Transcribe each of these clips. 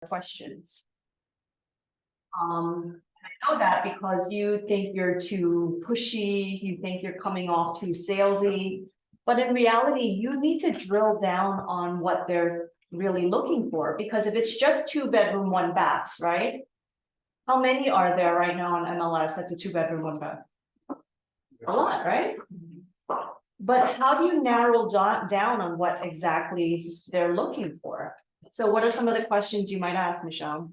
questions. I know that because you think you're too pushy, you think you're coming off too salesy, but in reality, you need to drill down on what they're really looking for, because if it's just 2-bedroom, 1 baths, right? How many are there right now on MLS that's a 2-bedroom, 1 bath? A lot, right? But how do you narrow down on what exactly they're looking for? So what are some of the questions you might ask, Michelle?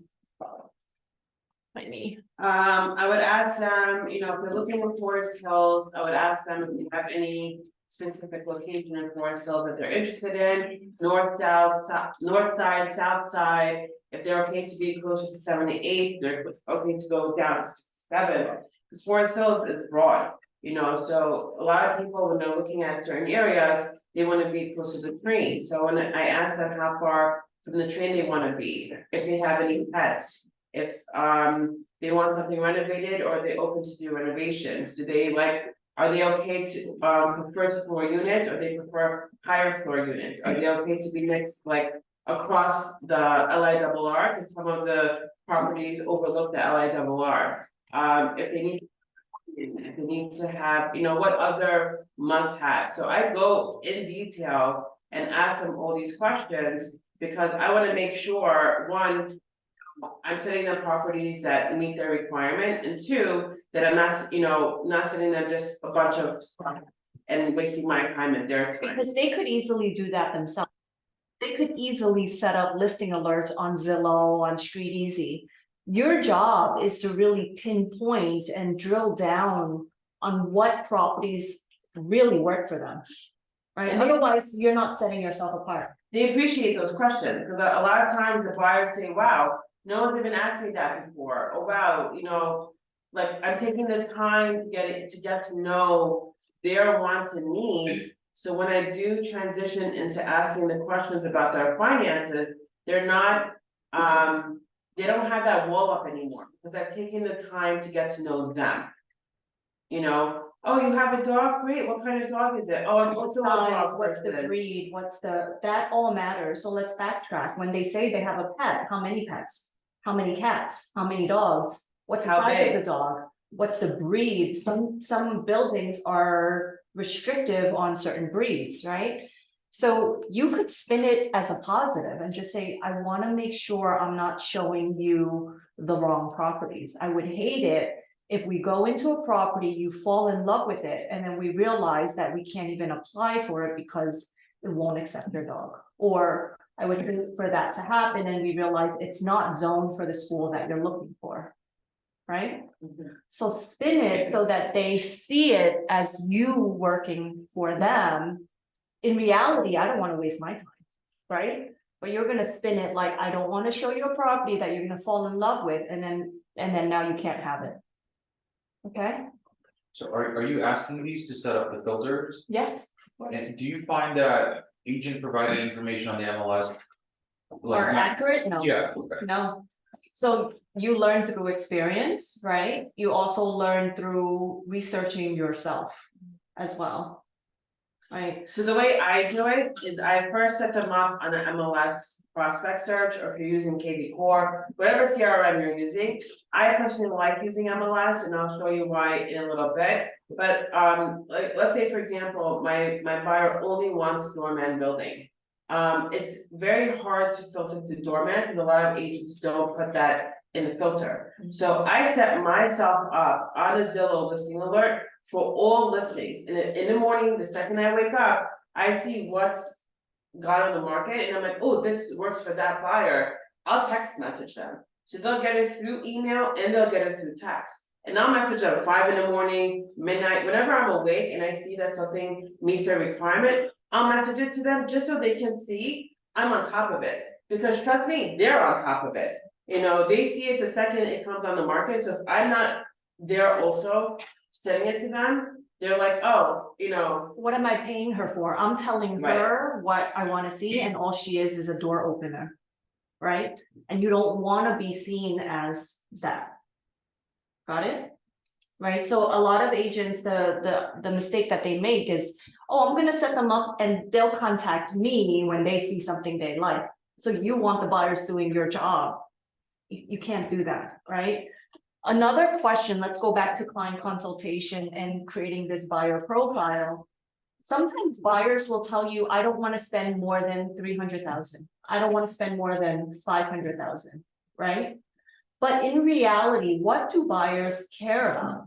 I would ask them, if they're looking in Forest Hills, I would ask them if they have any specific location in Forest Hills that they're interested in, north, south, north side, south side. If they're okay to be closer to 7 to 8, they're okay to go down to 7, because Forest Hills is broad, so a lot of people, when they're looking at certain areas, they want to be closer to the train. So when I ask them how far from the train they want to be, if they have any pets, if they want something renovated, or are they open to do renovations? Are they okay to prefer floor unit, or they prefer higher floor unit? Are they okay to be next across the LIRR? And some of the properties overlook the LIRR. If they need to have, what other must have. So I go in detail and ask them all these questions, because I want to make sure, one, I'm setting them properties that meet their requirement, and 2, that I'm not sending them just a bunch of stuff and wasting my time and their time. Because they could easily do that themselves. They could easily set up listing alerts on Zillow, on Street Easy. Your job is to really pinpoint and drill down on what properties really work for them, right? And otherwise, you're not setting yourself apart. They appreciate those questions, because a lot of times the buyers say, wow, no one's even asked me that before. Oh, wow, I'm taking the time to get to know their wants and needs. So when I do transition into asking the questions about their finances, they're not, they don't have that wall up anymore, because I've taken the time to get to know them. Oh, you have a dog? Great. What kind of dog is it? Oh, it's What's a size, what's the breed, that all matters. So let's backtrack. When they say they have a pet, how many pets? How many cats? How many dogs? What's the size of the dog? What's the breed? Some buildings are restrictive on certain breeds, right? So you could spin it as a positive and just say, I want to make sure I'm not showing you the wrong properties. I would hate it if we go into a property, you fall in love with it, and then we realize that we can't even apply for it because it won't accept your dog. Or I would hate for that to happen and we realize it's not zoned for the school that you're looking for, right? Mm-hmm. So spin it so that they see it as you working for them. In reality, I don't want to waste my time, right? But you're going to spin it like, I don't want to show you a property that you're going to fall in love with, and then now you can't have it. Okay. So are you asking these to set up the filters? Yes. And do you find that agent provided information on the MLS Are accurate? No. Yeah. Okay. No. So you learn through experience, right? You also learn through researching yourself as well. Right. So the way I do it is I first set them up on an MLS prospect search, or if you're using KB Core, whatever CRM you're using. I personally like using MLS, and I'll show you why in a little bit. But let's say, for example, my buyer only wants doorman building. It's very hard to filter through doorman, because a lot of agents don't put that in the filter. So I set myself up on a Zillow listing alert for all listings. And in the morning, the second I wake up, I see what's got on the market, and I'm like, oh, this works for that buyer. I'll text message them. So they'll get it through email and they'll get it through text. And I'll message them at 5 in the morning, midnight, whenever I'm awake and I see that something meets their requirement, I'll message it to them just so they can see I'm on top of it. Because trust me, they're on top of it. They see it the second it comes on the market. So if I'm not there also sending it to them, they're like, oh, what am I paying her for? I'm telling her what I want to see, and all she is a door opener, right? And you don't want to be seen as that. Got it? Right. So a lot of agents, the mistake that they make is, oh, I'm going to set them up and they'll contact me when they see something they like. So you want the buyers doing your job. You can't do that, right? Another question, let's go back to client consultation and creating this buyer profile. Sometimes buyers will tell you, I don't want to spend more than 300,000. I don't want to spend more than 500,000, right? But in reality, what do buyers care about?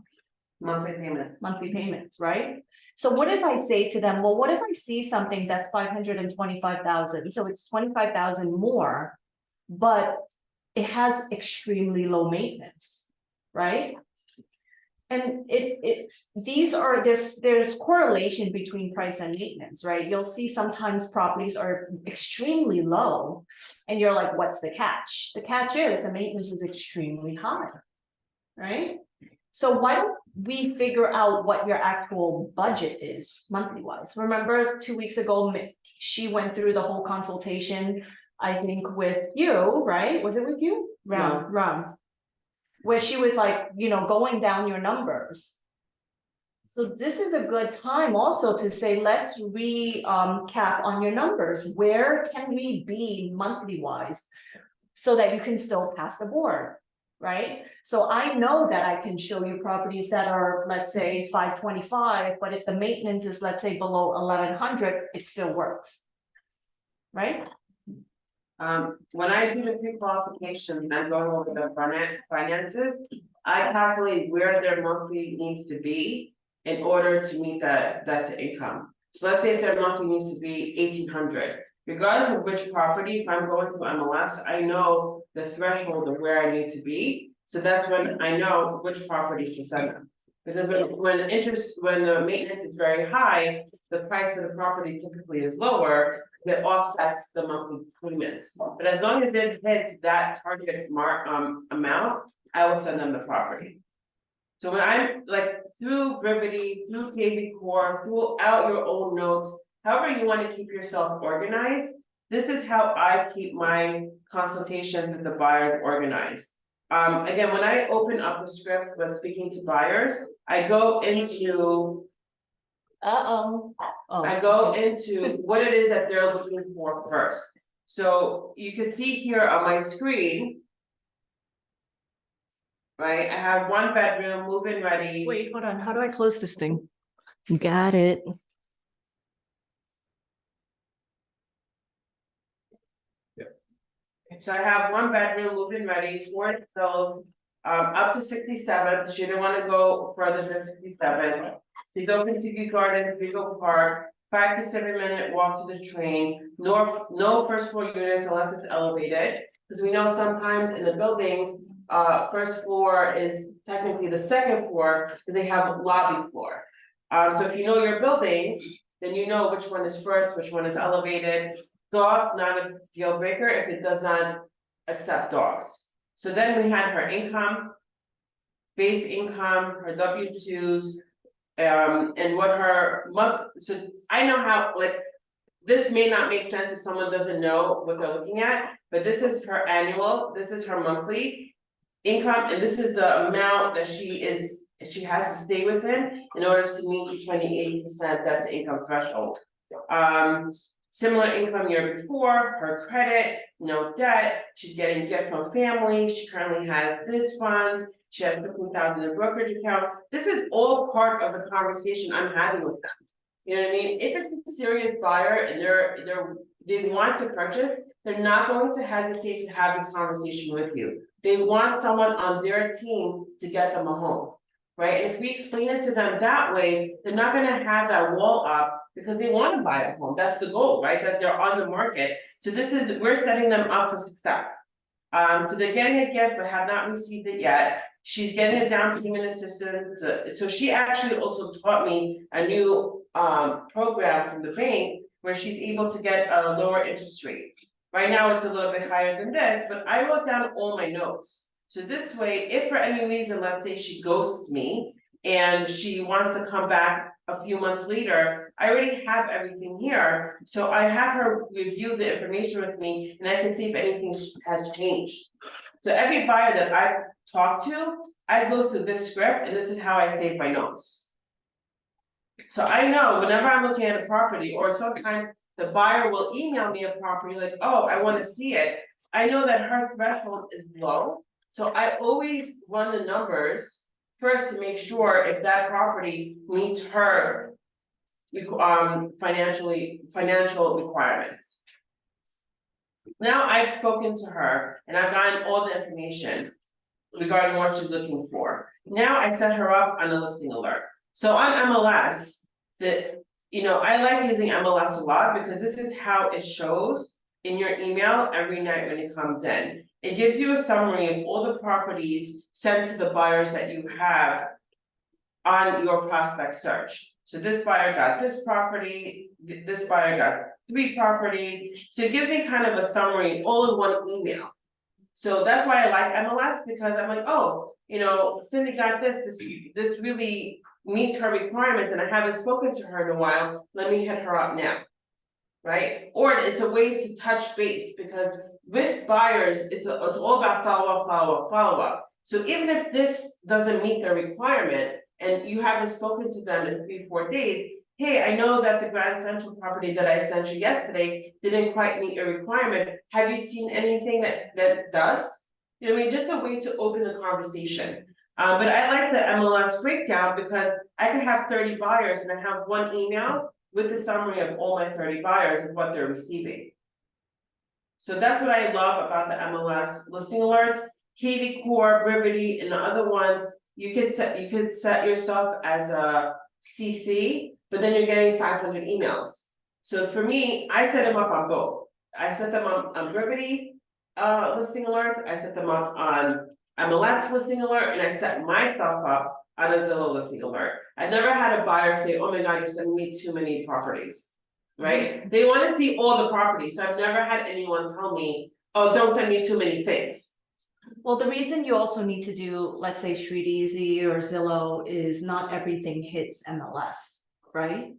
Monthly payment. Monthly payments, right? So what if I say to them, well, what if I see something that's 525,000, so it's 25,000 more, but it has extremely low maintenance, right? And there's correlation between price and maintenance, right? You'll see sometimes properties are extremely low and you're like, what's the catch? The catch is the maintenance is extremely high, right? So why don't we figure out what your actual budget is monthly wise? Remember 2 weeks ago, she went through the whole consultation, I think with you, right? Was it with you? Ram. Where she was like, going down your numbers. So this is a good time also to say, let's cap on your numbers. Where can we be monthly wise? So that you can still pass the board, right? So I know that I can show you properties that are, let's say, 525, but if the maintenance is, let's say, below 1,100, it still works. Right? When I do the pre-qualification and I'm going over the finances, I calculate where their monthly needs to be in order to meet that's income. So let's say if their monthly needs to be 1,800, regardless of which property, if I'm going through MLS, I know the threshold of where I need to be. So that's when I know which property to send them. Because when the maintenance is very high, the price for the property typically is lower, that offsets the monthly payments. But as long as it hits that target amount, I will send them the property. So when I'm like through Brevity, through KB Core, throughout your own notes, however you want to keep yourself organized, this is how I keep my consultations with the buyers organized. Again, when I open up the script when speaking to buyers, I go into I go into what it is that they're looking for first. So you can see here on my screen. Right, I have 1 bedroom, move-in ready. Wait, hold on, how do I close this thing? Got it. So I have 1 bedroom, move-in ready, 4 cells, up to 67, she didn't wanna go further than 67. She's open to view gardens, Vigo Park, 5 to 7 minute walk to the train, no first floor units unless it's elevated. Because we know sometimes in the buildings, first floor is technically the second floor, because they have lobby floor. So if you know your buildings, then you know which one is first, which one is elevated. Dog, not a deal breaker if it does not accept dogs. So then we had her income, base income, her W-2s, and what her month, so I know how, like, this may not make sense if someone doesn't know what they're looking at, but this is her annual, this is her monthly income, and this is the amount that she has to stay within in order to meet the 80% debt to income threshold. Similar income year before, her credit, no debt, she's getting gift from family, she currently has this funds, she has 15,000 in brokerage account. This is all part of the conversation I'm having with them. You know what I mean? If it's a serious buyer and they want to purchase, they're not going to hesitate to have this conversation with you. They want someone on their team to get them a home, right? If we explain it to them that way, they're not gonna have that wall up because they want to buy a home. That's the goal, right? That they're on the market. So we're setting them up for success. So they're getting a gift but have not received it yet. She's getting a down payment assistance. So she actually also taught me a new program from the bank where she's able to get a lower interest rate. Right now, it's a little bit higher than this, but I wrote down all my notes. So this way, if for any reason, let's say she ghosts me and she wants to come back a few months later, I already have everything here. So I have her review the information with me and I can see if anything has changed. So every buyer that I talk to, I go through this script and this is how I save my notes. So I know whenever I'm looking at a property, or sometimes the buyer will email me a property like, oh, I wanna see it. I know that her threshold is low, so I always run the numbers first to make sure if that property meets her. Financial requirements. Now I've spoken to her and I've gotten all the information regarding what she's looking for. Now I set her up on a listing alert. So on MLS, I like using MLS a lot because this is how it shows in your email every night when it comes in. It gives you a summary of all the properties sent to the buyers that you have on your prospect search. So this buyer got this property, this buyer got 3 properties, so it gives me kind of a summary all in one email. So that's why I like MLS, because I'm like, oh, Cindy got this really meets her requirements and I haven't spoken to her in a while, let me hit her up now. Right, or it's a way to touch base, because with buyers, it's all about follow up. So even if this doesn't meet the requirement, and you haven't spoken to them in 3-4 days, hey, I know that the Grand Central property that I sent you yesterday didn't quite meet your requirement. Have you seen anything that does? Just a way to open the conversation. But I like the MLS breakdown because I could have 30 buyers and I have one email with the summary of all my 30 buyers and what they're receiving. So that's what I love about the MLS listing alerts. KV Core, Brevity, and the other ones. You could set yourself as a CC, but then you're getting 500 emails. So for me, I set them up on both. I set them on Brevity listing alerts, I set them up on MLS listing alert, and I set myself up on a Zillow listing alert. I've never had a buyer say, oh my God, you're sending me too many properties, right? They wanna see all the properties, so I've never had anyone tell me, oh, don't send me too many things. Well, the reason you also need to do, let's say, Street Easy or Zillow is not everything hits MLS, right?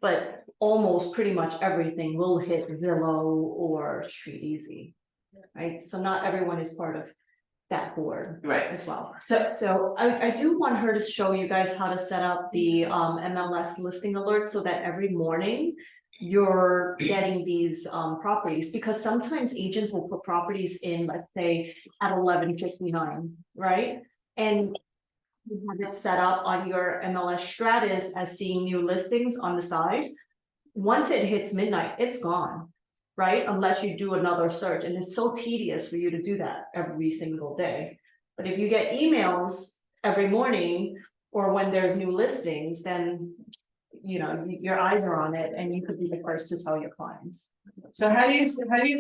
But almost pretty much everything will hit Zillow or Street Easy, right? So not everyone is part of that board Right. as well. So I do want her to show you guys how to set up the MLS listing alert so that every morning you're getting these properties, because sometimes agents will put properties in, let's say at 11:59, right? And you have it set up on your MLS Stratus as seeing new listings on the side. Once it hits midnight, it's gone, right? Unless you do another search, and it's so tedious for you to do that every single day. But if you get emails every morning or when there's new listings, then your eyes are on it and you could be the first to tell your clients. So how do you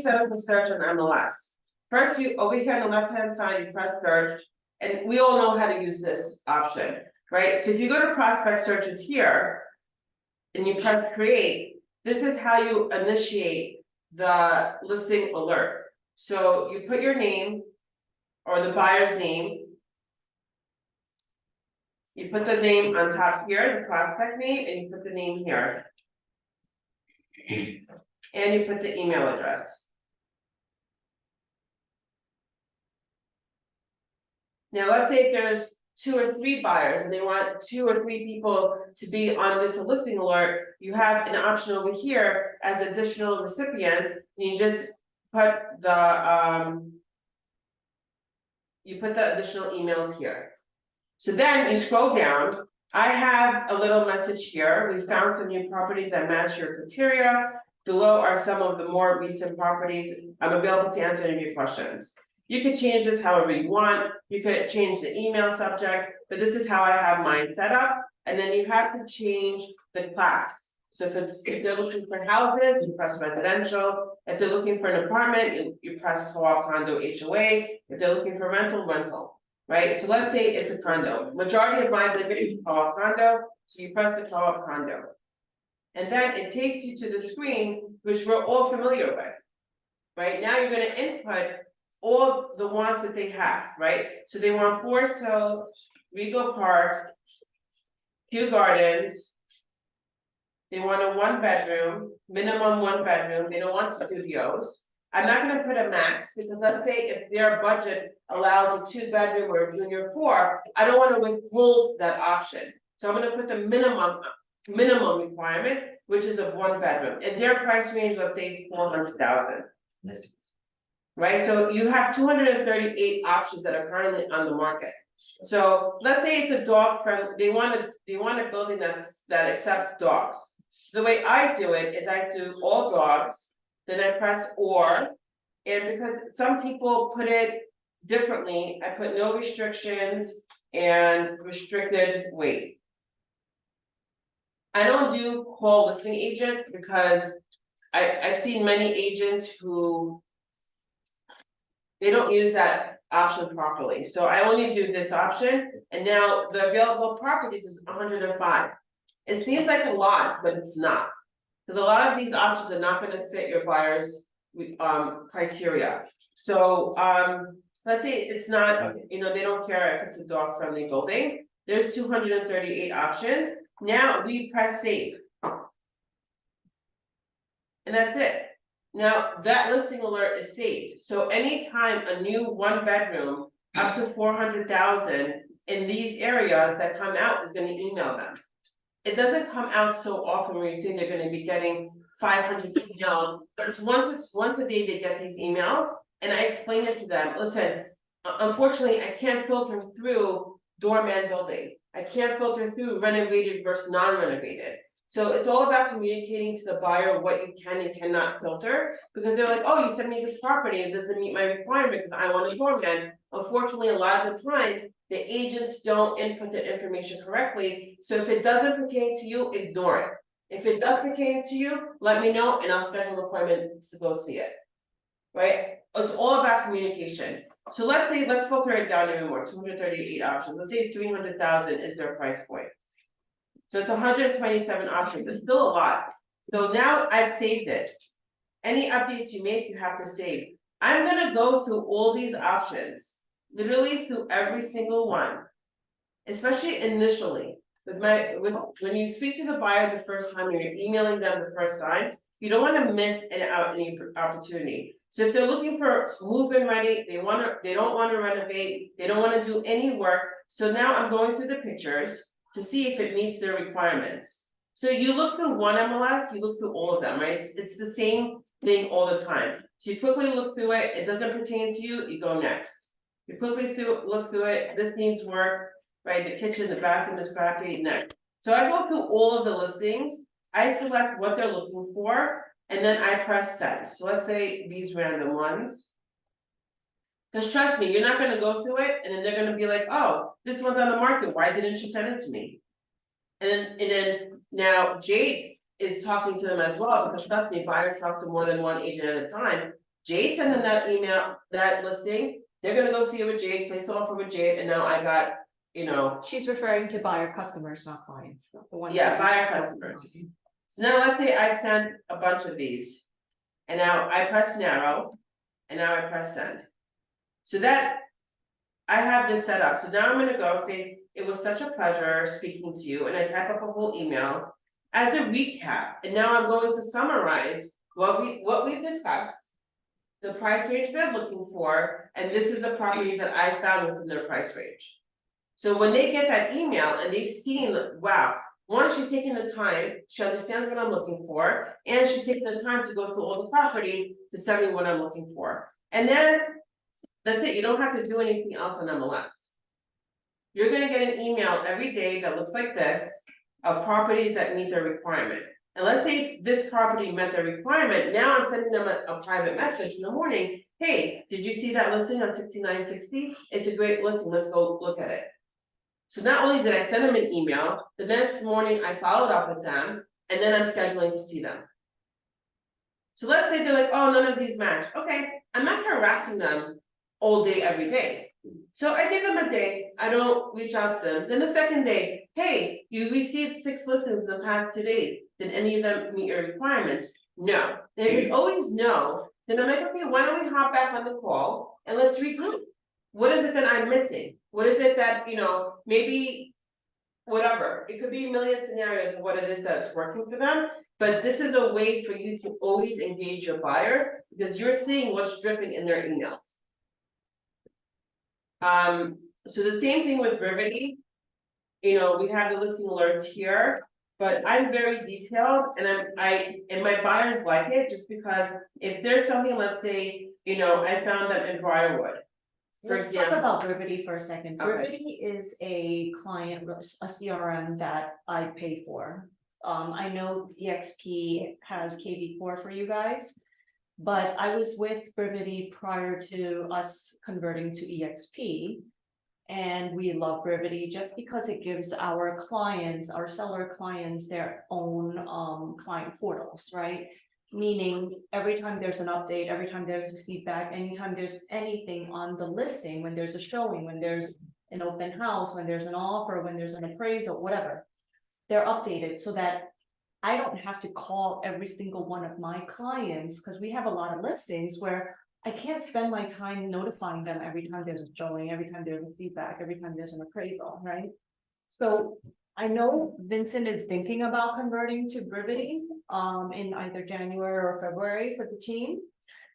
set up the search on MLS? First, you over here on the left-hand side, you press search, and we all know how to use this option, right? So if you go to prospect search, it's here, and you press create, this is how you initiate the listing alert. So you put your name or the buyer's name. You put the name on top here, the prospect name, and you put the name here. And you put the email address. Now, let's say if there's 2 or 3 buyers and they want 2 or 3 people to be on this listing alert, you have an option over here as additional recipients. You just put the additional emails here. So then you scroll down. I have a little message here. We found some new properties that match your criteria. Below are some of the more recent properties. I'm available to answer any of your questions. You could change this however you want. You could change the email subject, but this is how I have mine set up. And then you have to change the class. So if they're looking for houses, you press residential. If they're looking for an apartment, you press co-op, condo, HOA. If they're looking for rental. Right, so let's say it's a condo. Majority of my business is co-op condo, so you press the co-op condo. And then it takes you to the screen, which we're all familiar with. Right, now you're gonna input all the wants that they have, right? So they want Forest Hills, Regal Park, Kew Gardens. They want a 1-bedroom, minimum 1-bedroom, they don't want studios. I'm not gonna put a max, because let's say if their budget allows a 2-bedroom or a junior 4, I don't wanna withhold that option. So I'm gonna put the minimum requirement, which is a 1 bedroom, and their price range, let's say, is 400,000. Right, so you have 238 options that are currently on the market. So let's say it's a dog friendly, they want a building that accepts dogs. So the way I do it is I do all dogs, then I press or. And because some people put it differently, I put no restrictions and restricted weight. I don't do call listing agent because I've seen many agents who. They don't use that option properly, so I only do this option, and now the available properties is 105. It seems like a lot, but it's not. Cause a lot of these options are not gonna fit your buyer's criteria. So let's say it's not, they don't care if it's a dog friendly building. There's 238 options. Now we press save. And that's it. Now, that listing alert is saved, so anytime a new 1 bedroom up to 400,000 in these areas that come out is gonna email them. It doesn't come out so often where you think they're gonna be getting 500 emails, but it's once a day they get these emails, and I explain it to them, listen, unfortunately, I can't filter through doorman building. I can't filter through renovated versus non-renovated. So it's all about communicating to the buyer what you can and cannot filter, because they're like, oh, you sent me this property, it doesn't meet my requirement because I want a doorman. Unfortunately, a lot of the times, the agents don't input the information correctly, so if it doesn't pertain to you, ignore it. If it does pertain to you, let me know and I'll schedule an appointment to go see it. Right? It's all about communication. So let's filter it down even more, 238 options, let's say 300,000 is their price point. So it's 127 options, it's still a lot. So now I've saved it. Any updates you make, you have to save. I'm gonna go through all these options, literally through every single one. Especially initially, when you speak to the buyer the first time, you're emailing them the first time, you don't wanna miss any opportunity. So if they're looking for move-in ready, they don't wanna renovate, they don't wanna do any work. So now I'm going through the pictures to see if it meets their requirements. So you look through one MLS, you look through all of them, right? It's the same thing all the time. So you quickly look through it, it doesn't pertain to you, you go next. You quickly look through it, this needs work, right? The kitchen, the bathroom is crappy, next. So I go through all of the listings, I select what they're looking for, and then I press send. So let's say these random ones. Cause trust me, you're not gonna go through it and then they're gonna be like, oh, this one's on the market, why didn't you send it to me? And then now Jade is talking to them as well, because trust me, buyers talk to more than one agent at a time. Jade sent them that email, that listing, they're gonna go see it with Jade, place the offer with Jade, and now I got, She's referring to buyer customers, not clients, the ones. yeah, that- buyer customers. Now let's say I've sent a bunch of these. And now I press narrow, and now I press send. So that, I have this set up, so now I'm gonna go say, it was such a pleasure speaking to you, and I type up a whole email. As a recap, and now I'm going to summarize what we've discussed. The price range they're looking for, and this is the properties that I found within their price range. So when they get that email and they've seen, wow, one, she's taking the time, she understands what I'm looking for, and she's taking the time to go through all the property to send me what I'm looking for. And then, that's it, you don't have to do anything else on MLS. You're gonna get an email every day that looks like this, of properties that meet their requirement. And let's say if this property met their requirement, now I'm sending them a private message in the morning, hey, did you see that listing on 6960? It's a great listing, let's go look at it. So not only did I send them an email, the next morning I followed up with them, and then I'm scheduling to see them. So let's say they're like, oh, none of these match, okay, I'm not harassing them all day, every day. So I give them a day, I don't reach out to them, then the second day, hey, you received 6 listings in the past 2 days, did any of them meet your requirements? No, and if it's always no, then I'm like, okay, why don't we hop back on the call and let's regroup. What is it that I'm missing? What is it that, maybe whatever, it could be a million scenarios of what it is that's working for them. But this is a way for you to always engage your buyer, because you're seeing what's dripping in their emails. So the same thing with Brevity. We have the listing alerts here. But I'm very detailed and and my buyers like it just because if there's something, let's say, I found them in Briarwood. For Let's talk example. about Brivity for a second. Okay. Brivity is a client, a CRM that I pay for. I know EXP has KV4 for you guys. But I was with Brivity prior to us converting to EXP. And we love Brivity just because it gives our clients, our seller clients, their own client portals, right? Meaning every time there's an update, every time there's a feedback, anytime there's anything on the listing, when there's a showing, when there's an open house, when there's an offer, when there's an appraisal, whatever. They're updated so that I don't have to call every single one of my clients, because we have a lot of listings where I can't spend my time notifying them every time there's a showing, every time there's a feedback, every time there's an appraisal, right? So I know Vincent is thinking about converting to Brivity in either January or February for the team.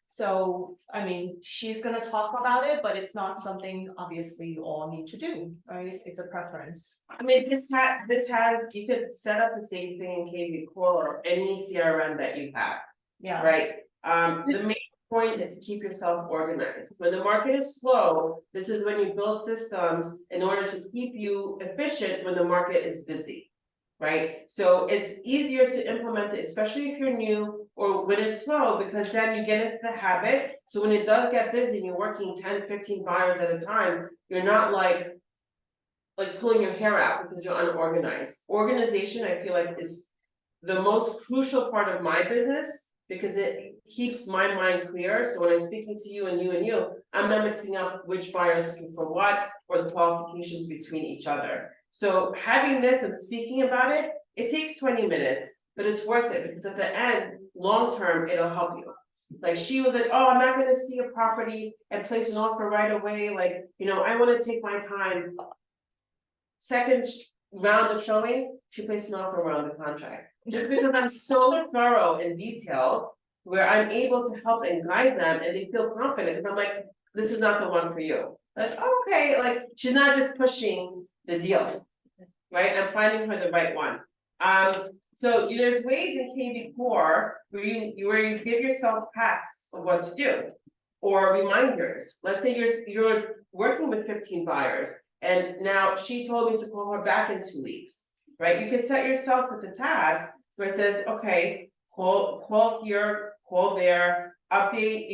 So, I mean, she's gonna talk about it, but it's not something obviously you all need to do, right? It's a preference. I mean, this has, you could set up the same thing in KV Core or any CRM that you have, Yeah. right? The main point is to keep yourself organized. When the market is slow, this is when you build systems in order to keep you efficient when the market is busy. Right, so it's easier to implement it, especially if you're new or when it's slow, because then you get into the habit. So when it does get busy and you're working 10, 15 buyers at a time, you're not like pulling your hair out because you're unorganized. Organization, I feel like, is the most crucial part of my business because it keeps my mind clear. So when I'm speaking to you and you, I'm not mixing up which buyer is looking for what or the qualifications between each other. So having this and speaking about it, it takes 20 minutes, but it's worth it because at the end, long term, it'll help you. Like she was like, oh, I'm not gonna see a property and place an offer right away. Like, I wanna take my time. Second round of showings, she placed an offer around the contract. Just because I'm so thorough and detailed, where I'm able to help and guide them and they feel confident, because I'm like, this is not the one for you. Like, okay, like she's not just pushing the deal, right? I'm finding her the right one. So there's ways in KV Core where you give yourself tasks of what to do, or reminders. Let's say you're working with 15 buyers, and now she told me to call her back in 2 weeks, right? You can set yourself with a task where it says, okay, call here, call there, update,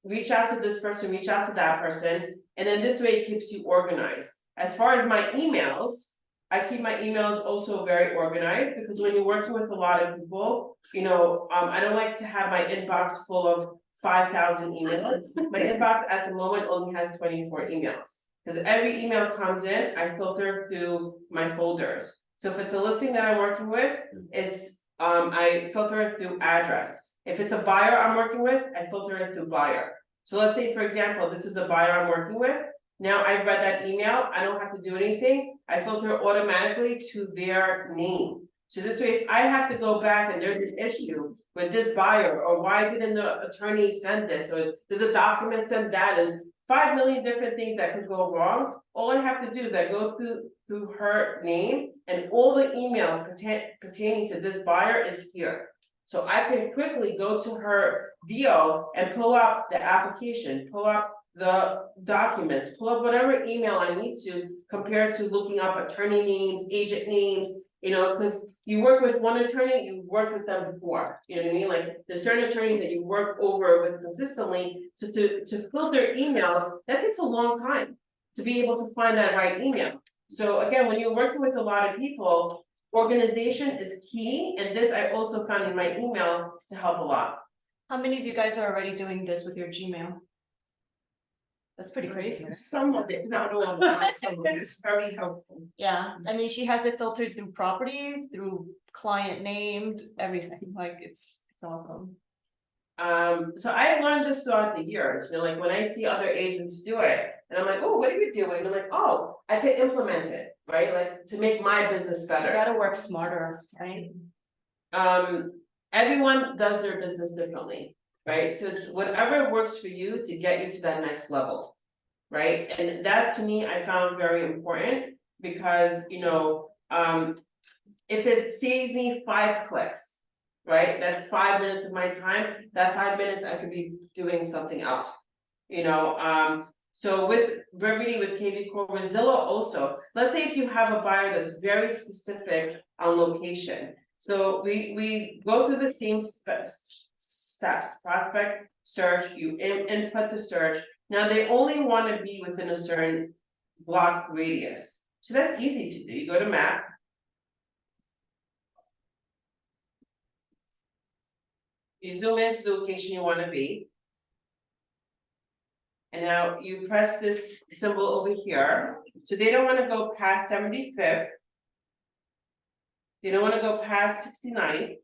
reach out to this person, reach out to that person, and then this way it keeps you organized. As far as my emails, I keep my emails also very organized because when you're working with a lot of people, I don't like to have my inbox full of 5,000 emails. My inbox at the moment only has 24 emails. Because every email comes in, I filter through my folders. So if it's a listing that I'm working with, it's I filter it through address. If it's a buyer I'm working with, I filter it through buyer. So let's say, for example, this is a buyer I'm working with. Now I've read that email, I don't have to do anything. I filter automatically to their name. So this way, if I have to go back and there's an issue with this buyer, or why didn't the attorney send this, or did the document send that, and 5 million different things that could go wrong, all I have to do is I go through her name and all the emails pertaining to this buyer is here. So I can quickly go to her deal and pull up the application, pull up the documents, pull up whatever email I need to compared to looking up attorney names, agent names, because you work with one attorney, you worked with them before, you know what I mean? Like there's certain attorneys that you work over with consistently to filter emails, that takes a long time to be able to find that right email. So again, when you're working with a lot of people, organization is key, and this I also found in my email to help a lot. How many of you guys are already doing this with your Gmail? That's pretty crazy. Some of it, not all of it, some of it is very helpful. Yeah, I mean, she has it filtered through properties, through client named, everything, like it's awesome. So I learned this throughout the years, like when I see other agents do it, and I'm like, oh, what are you doing? And I'm like, oh, I can implement it, right? Like to make my business You better. gotta work smarter, right? Everyone does their business differently, right? So it's whatever works for you to get you to that next level, right? And that to me, I found very important because, if it saves me 5 clicks, right, that's 5 minutes of my time, that 5 minutes I could be doing something else. You know, so with Burgundy, with KV Core, with Zillow also, let's say if you have a buyer that's very specific on location. So we go through the same steps, prospect, search, you input the search. Now they only wanna be within a certain block radius, so that's easy to do, you go to map. You zoom into the location you wanna be. And now you press this symbol over here, so they don't wanna go past 75th. They don't wanna go past 69th.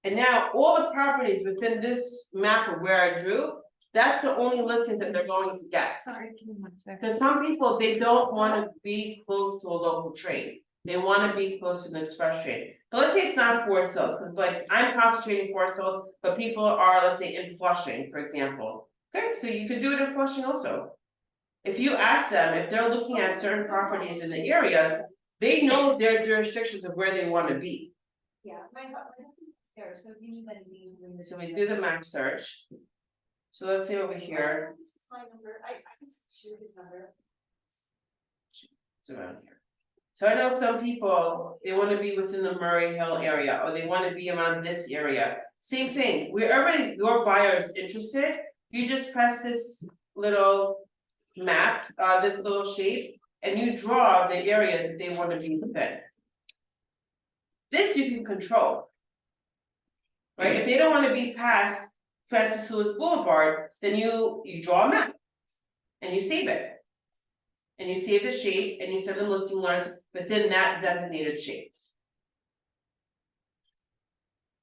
And now all the properties within this map of where I drew, that's the only listings that they're going to get. Sorry, give me 1 second. Cause some people, they don't wanna be close to a local trade, they wanna be close to an express trade. But let's say it's not Forest Hills, cause like I'm concentrating Forest Hills, but people are, let's say, in Flushing, for example. Okay, so you could do it in Flushing also. If you ask them, if they're looking at certain properties in the areas, they know their jurisdictions of where they wanna be. Yeah, my husband's there, so if you need anything. So we do the map search. So let's say over here, This is my number, I can shoot his number. it's around here. So I know some people, they wanna be within the Murray Hill area, or they wanna be around this area. Same thing, wherever your buyer is interested, you just press this little map, this little shape, and you draw the areas that they wanna be within. This you can control. Right, if they don't wanna be past Francis Lewis Boulevard, then you draw a map. And you save it. And you save the shape and you send them listing alerts within that designated shape.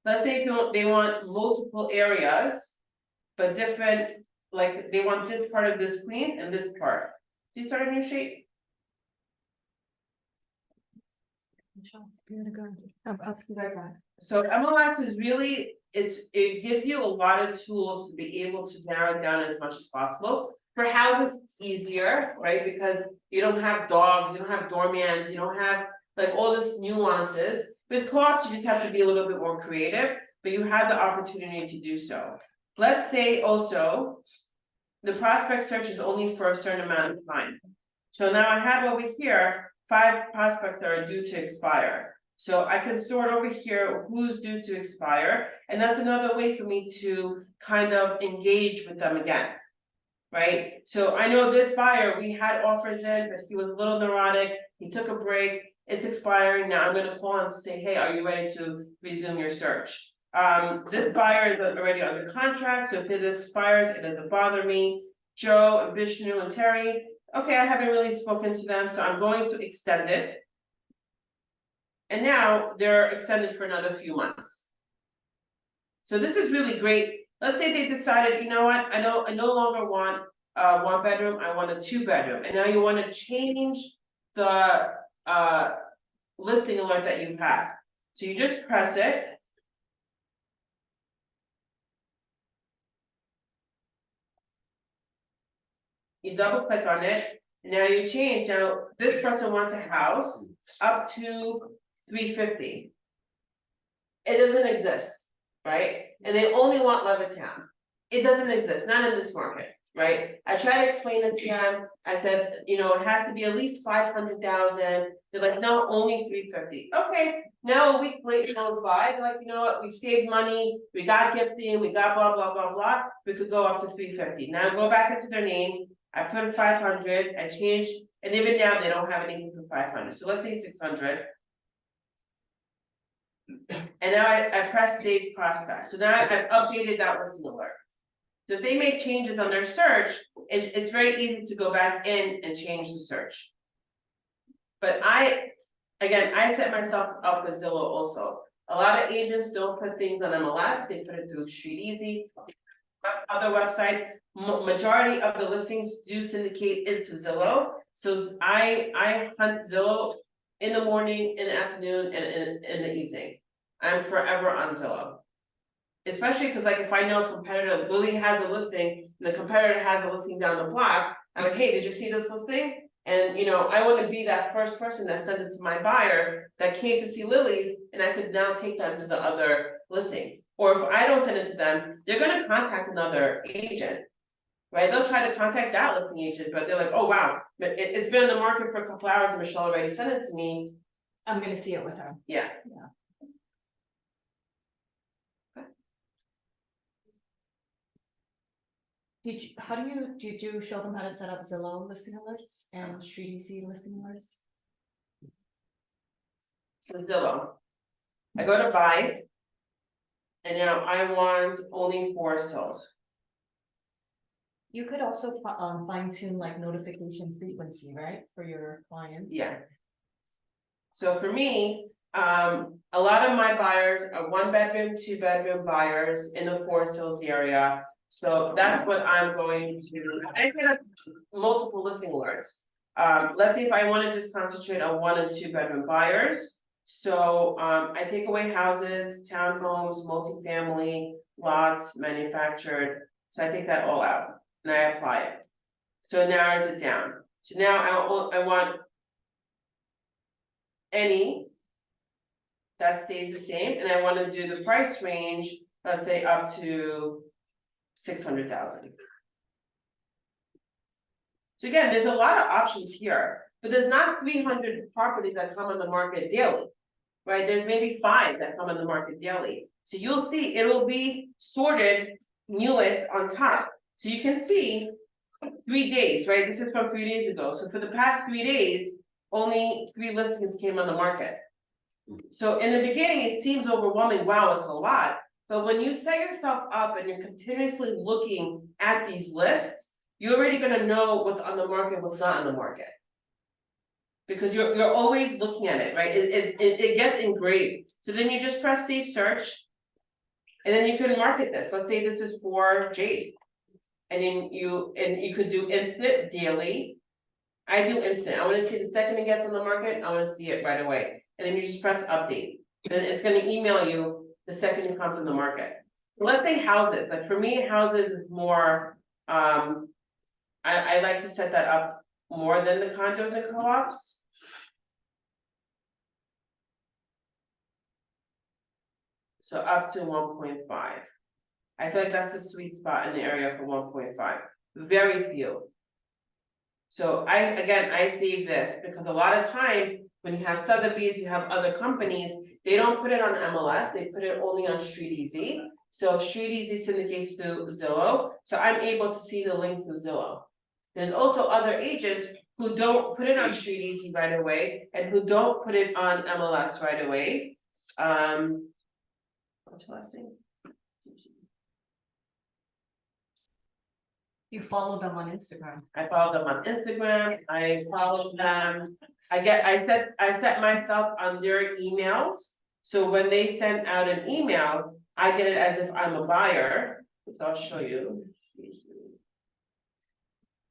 Let's say if they want multiple areas, but different, like they want this part of this Queens and this part. Do you start a new shape? I'll be right back. So MLS is really, it gives you a lot of tools to be able to narrow it down as much as possible. For houses, it's easier, right, because you don't have dogs, you don't have doormans, you don't have like all this nuances. With co-ops, you just have to be a little bit more creative, but you have the opportunity to do so. Let's say also, the prospect search is only for a certain amount of time. So now I have over here 5 prospects that are due to expire. So I can sort over here who's due to expire, and that's another way for me to kind of engage with them again. Right, so I know this buyer, we had offers in, but he was a little neurotic, he took a break, it's expiring, now I'm gonna call him to say, hey, are you ready to resume your search? This buyer is already under contract, so if it expires, it doesn't bother me. Joe and Vishnu and Terry, okay, I haven't really spoken to them, so I'm going to extend it. And now they're extended for another few months. So this is really great. Let's say they decided, you know what, I no longer want a 1-bedroom, I want a 2-bedroom, and now you wanna change the listing alert that you have. So you just press it. You double click on it, and now you change, now this person wants a house up to 350. It doesn't exist, right? And they only want Levittown. It doesn't exist, not in this market, right? I try to explain it to them, I said, you know, it has to be at least 500,000, they're like, no, only 350. Okay, now a week later goes by, they're like, you know what, we've saved money, we got gifting, we got blah, blah, blah, blah, we could go up to 350. Now go back into their name, I put 500, I changed, and even now they don't have anything for 500, so let's say 600. And now I press save prospect, so now I've updated that listing alert. So if they make changes on their search, it's very easy to go back in and change the search. But I set myself up with Zillow also. A lot of agents don't put things on MLS, they put it through Street Easy. Other websites, majority of the listings do syndicate into Zillow. So I hunt Zillow in the morning, in the afternoon, and in the evening. I'm forever on Zillow. Especially because like if I know a competitor, Lily has a listing, and the competitor has a listing down the block, I would, hey, did you see this listing? And I wanna be that first person that sent it to my buyer that came to see Lily's, and I could now take them to the other listing. Or if I don't send it to them, they're gonna contact another agent. Right, they'll try to contact that listing agent, but they're like, oh wow, but it's been in the market for a couple hours and Michelle already sent it to me, I'm gonna see it with her. yeah. Did you show them how to set up Zillow listing alerts and Street Easy listing alerts? So Zillow. I go to buy. And now I want only for sales. You could also fine tune like notification frequency, right, for your clients? Yeah. So for me, a lot of my buyers are 1-bedroom, 2-bedroom buyers in the for sales area. So that's what I'm going to, I get multiple listing alerts. Let's see if I wanna just concentrate on 1 and 2-bedroom buyers. So I take away houses, townhomes, multifamily, lots, manufactured, so I take that all out and I apply it. So it narrows it down. So now I want any that stays the same, and I wanna do the price range, let's say up to 600,000. So again, there's a lot of options here, but there's not 300 properties that come on the market daily. Right, there's maybe 5 that come on the market daily. So you'll see it will be sorted newest on top. So you can see 3 days, right? This is from 3 days ago. So for the past 3 days, only 3 listings came on the market. So in the beginning, it seems overwhelming, wow, it's a lot. But when you set yourself up and you're continuously looking at these lists, you're already gonna know what's on the market, what's not on the market. Because you're always looking at it, right? It gets engraved. So then you just press save search. And then you can market this. Let's say this is for Jade. And then you could do instant, daily. I do instant. I wanna see the second it gets on the market, I wanna see it right away. And then you just press update. Then it's gonna email you the second it comes on the market. Let's say houses, like for me, houses is more, I like to set that up more than the condos and co-ops. So up to 1.5. I feel like that's a sweet spot in the area for 1.5, very few. So I save this because a lot of times when you have Sotheby's, you have other companies, they don't put it on MLS, they put it only on Street Easy. So Street Easy syndicates through Zillow, so I'm able to see the link through Zillow. There's also other agents who don't put it on Street Easy right away and who don't put it on MLS right away. What's your last name? You follow them on Instagram. I follow them on Instagram, I follow them, I set myself on their emails. So when they send out an email, I get it as if I'm a buyer, so I'll show you.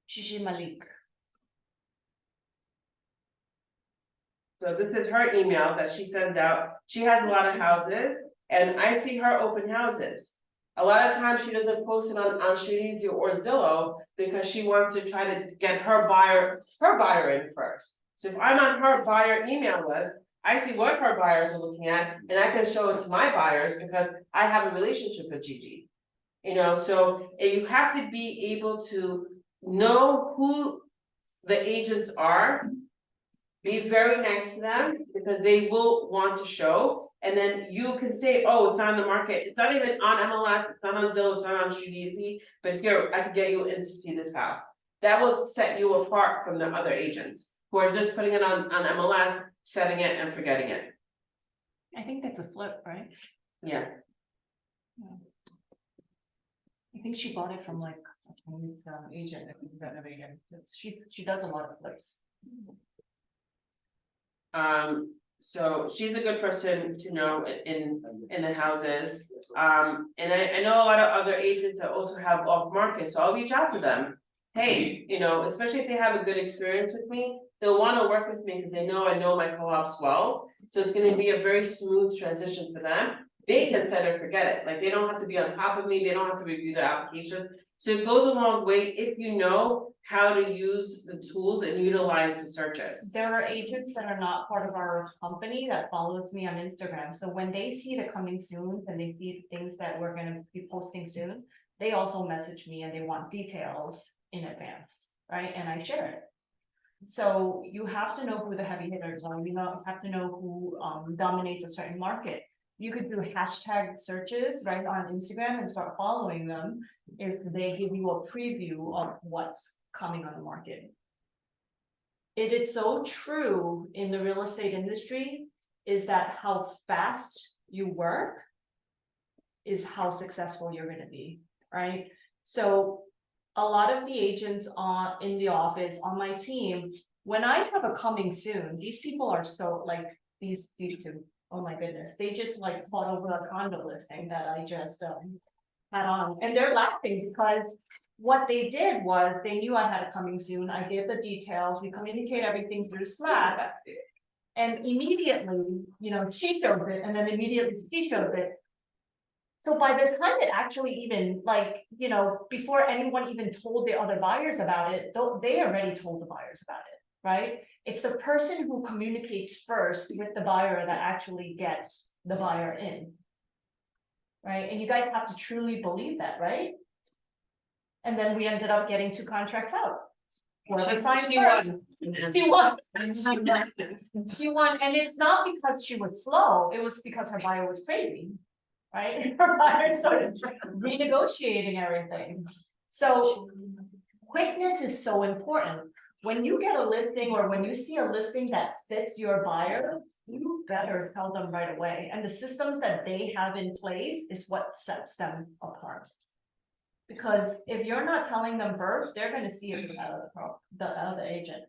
Shishi Malik. So this is her email that she sends out, she has a lot of houses, and I see her open houses. A lot of times she doesn't post it on Street Easy or Zillow because she wants to try to get her buyer in first. So if I'm on her buyer email list, I see what her buyers are looking at and I can show it to my buyers because I have a relationship with Gigi. So you have to be able to know who the agents are. Be very nice to them because they will want to show. And then you can say, oh, it's on the market. It's not even on MLS, it's not on Zillow, it's not on Street Easy, but here, I could get you in to see this house. That will set you apart from the other agents who are just putting it on MLS, setting it and forgetting it. I think that's a flip, right? Yeah. I think she bought it from like a Chinese agent, renovator. She does a lot of flips. So she's a good person to know in the houses. And I know a lot of other agents that also have off market, so I'll reach out to them. Hey, especially if they have a good experience with me, they'll wanna work with me because they know I know my co-ops well. So it's gonna be a very smooth transition for them. they can set or forget it, like, they don't have to be on top of me, they don't have to review the applications. So it goes a long way if you know how to use the tools and utilize the searches. There are agents that are not part of our company that follows me on Instagram, so when they see the coming soon and they see the things that we're gonna be posting soon. They also message me and they want details in advance, right, and I share it. So you have to know who the heavy hitters are, you have to know who dominates a certain market. You could do hashtag searches right on Instagram and start following them if they give you a preview of what's coming on the market. It is so true in the real estate industry, is that how fast you work is how successful you're gonna be, right? So a lot of the agents in the office, on my team, when I have a coming soon, these people are so like, these two, oh my goodness, they just like fought over a condo listing that I just had on, and they're laughing because what they did was, they knew I had a coming soon, I gave the details, we communicate everything through Slack. And immediately, she shows it, and then immediately she shows it. So by the time it actually even before anyone even told the other buyers about it, they already told the buyers about it, right? It's the person who communicates first with the buyer that actually gets the buyer in. Right, and you guys have to truly believe that, right? And then we ended up getting 2 contracts out. Whoever signed first, she won. She won, and it's not because she was slow, it was because her buyer was crazy. Right, her buyer started renegotiating everything. So quickness is so important. When you get a listing or when you see a listing that fits your buyer, you better tell them right away. And the systems that they have in place is what sets them apart. Because if you're not telling them first, they're gonna see it out of the other agent.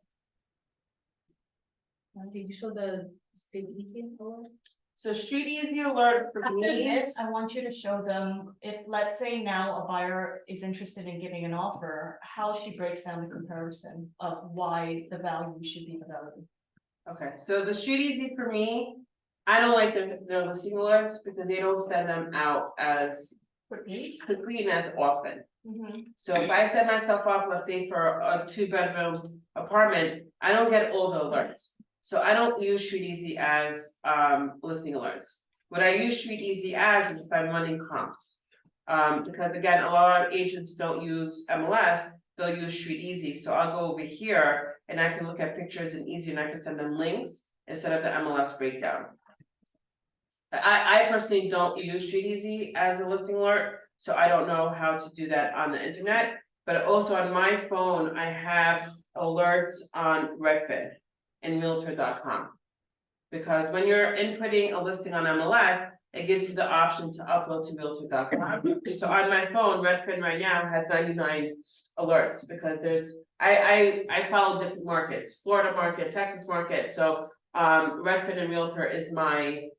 Did you show the Street Easy forward? So Street Easy alert for After me, this, I want you to show them, if, let's say now a buyer is interested in giving an offer, how she breaks down the comparison of why the value should be the value. okay, so the Street Easy for me, I don't like their listing alerts because they don't send them out as Quickly. quickly and as often. Mhm. So if I set myself up, let's say for a 2-bedroom apartment, I don't get all the alerts. So I don't use Street Easy as listing alerts. What I use Street Easy as is if I'm running comps. Because again, a lot of agents don't use MLS, they'll use Street Easy, so I'll go over here and I can look at pictures and easy and I can send them links instead of the MLS breakdown. I personally don't use Street Easy as a listing alert, so I don't know how to do that on the internet. But also on my phone, I have alerts on Redfin and Realtor.com. Because when you're inputting a listing on MLS, it gives you the option to upload to Realtor.com. So on my phone, Redfin right now has 99 alerts because I follow different markets, Florida market, Texas market, so Redfin and Realtor is my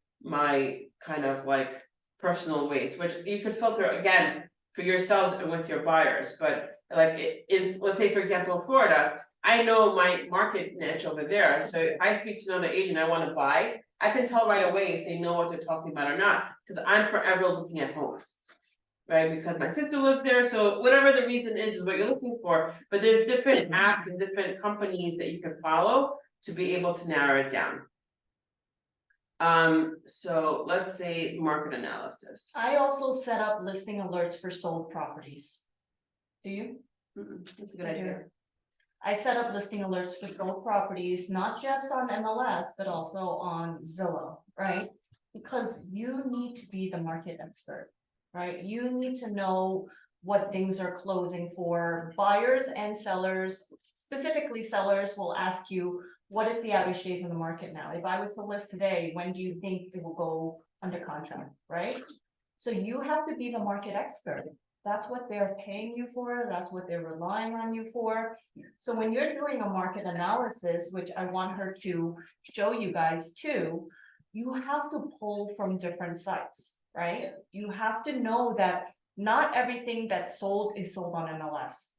kind of like personal ways, which you could filter again for yourselves and with your buyers, but like if, let's say for example, Florida, I know my market niche over there, so if I speak to another agent, I wanna buy, I can tell right away if they know what they're talking about or not, cause I'm forever looking at homes. Right, because my sister lives there, so whatever the reason is what you're looking for, but there's different apps and different companies that you can follow to be able to narrow it down. So let's say market analysis. I also set up listing alerts for sold properties. Do you? That's a good idea. I set up listing alerts for sold properties, not just on MLS, but also on Zillow, right? Because you need to be the market expert, right? You need to know what things are closing for. Buyers and sellers, specifically sellers, will ask you, what is the average days in the market now? If I was to list today, when do you think it will go under contract, right? So you have to be the market expert. That's what they're paying you for, that's what they're relying on you for. So when you're doing a market analysis, which I want her to show you guys too, you have to pull from different sites, right? You have to know that not everything that's sold is sold on MLS.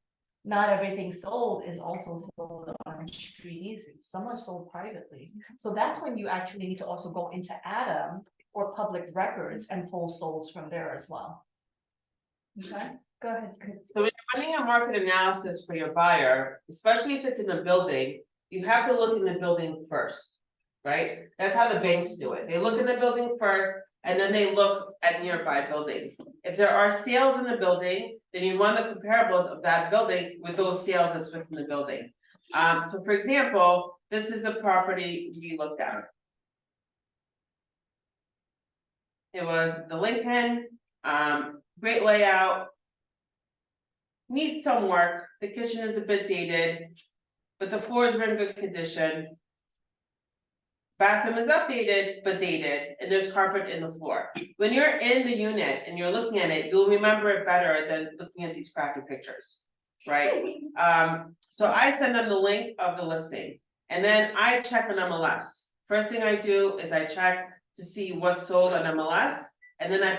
Not everything sold is also sold on Street Easy. Some are sold privately. So that's when you actually need to also go into Adam or public records and pull solds from there as well. Okay, go ahead. So when you're running a market analysis for your buyer, especially if it's in a building, you have to look in the building first. Right? That's how the banks do it. They look in the building first and then they look at nearby buildings. If there are sales in the building, then you run the comparables of that building with those sales that's within the building. So for example, this is the property we looked at. It was the Lincoln, great layout. Needs some work, the kitchen is a bit dated, but the floors were in good condition. Bathroom is updated but dated, and there's carpet in the floor. When you're in the unit and you're looking at it, you'll remember it better than looking at these crappy pictures, right? So I send them the link of the listing, and then I check on MLS. First thing I do is I check to see what's sold on MLS, and then I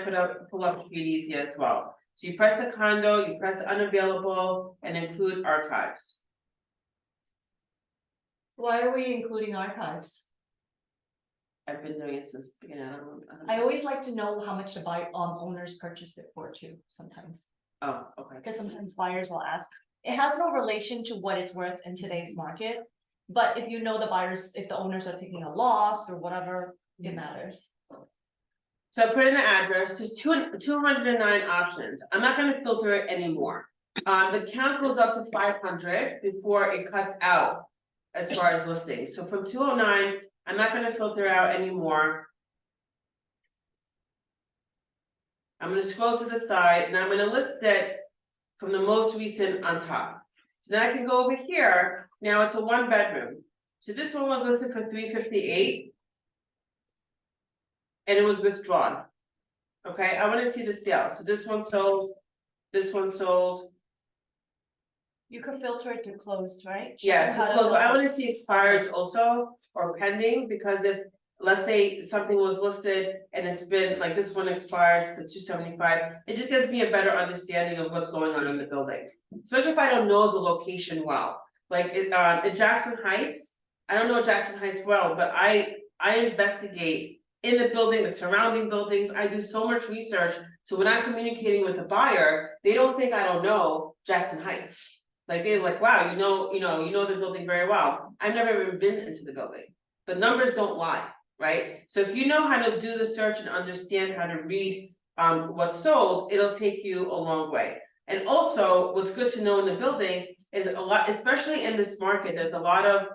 pull up Street Easy as well. So you press the condo, you press unavailable, and include archives. Why are we including archives? I've been doing it since the beginning. I don't know. I always like to know how much the owners purchased it for too, sometimes. Oh, okay. Because sometimes buyers will ask, it has no relation to what it's worth in today's market. But if you know the buyers, if the owners are taking a loss or whatever, it matters. So put in the address, there's 209 options. I'm not gonna filter it anymore. The count goes up to 500 before it cuts out as far as listings. So from 209, I'm not gonna filter out anymore. I'm gonna scroll to the side and I'm gonna list it from the most recent on top. So then I can go over here, now it's a 1-bedroom. So this one was listed for $358. And it was withdrawn. Okay, I wanna see the sale, so this one sold, this one sold. You could filter it to closed, right? Show Yeah, them how to but I filter. wanna see expireds also, or pending, because if, let's say something was listed and it's been, like this one expired for $275, it just gives me a better understanding of what's going on in the building. Especially if I don't know the location well, like in Jackson Heights, I don't know Jackson Heights well, but I investigate in the building, the surrounding buildings, I do so much research, so when I'm communicating with the buyer, they don't think I don't know Jackson Heights. Like they're like, wow, you know the building very well. I've never even been into the building. The numbers don't lie, right? So if you know how to do the search and understand how to read what's sold, it'll take you a long way. And also, what's good to know in the building is a lot, especially in this market, there's a lot of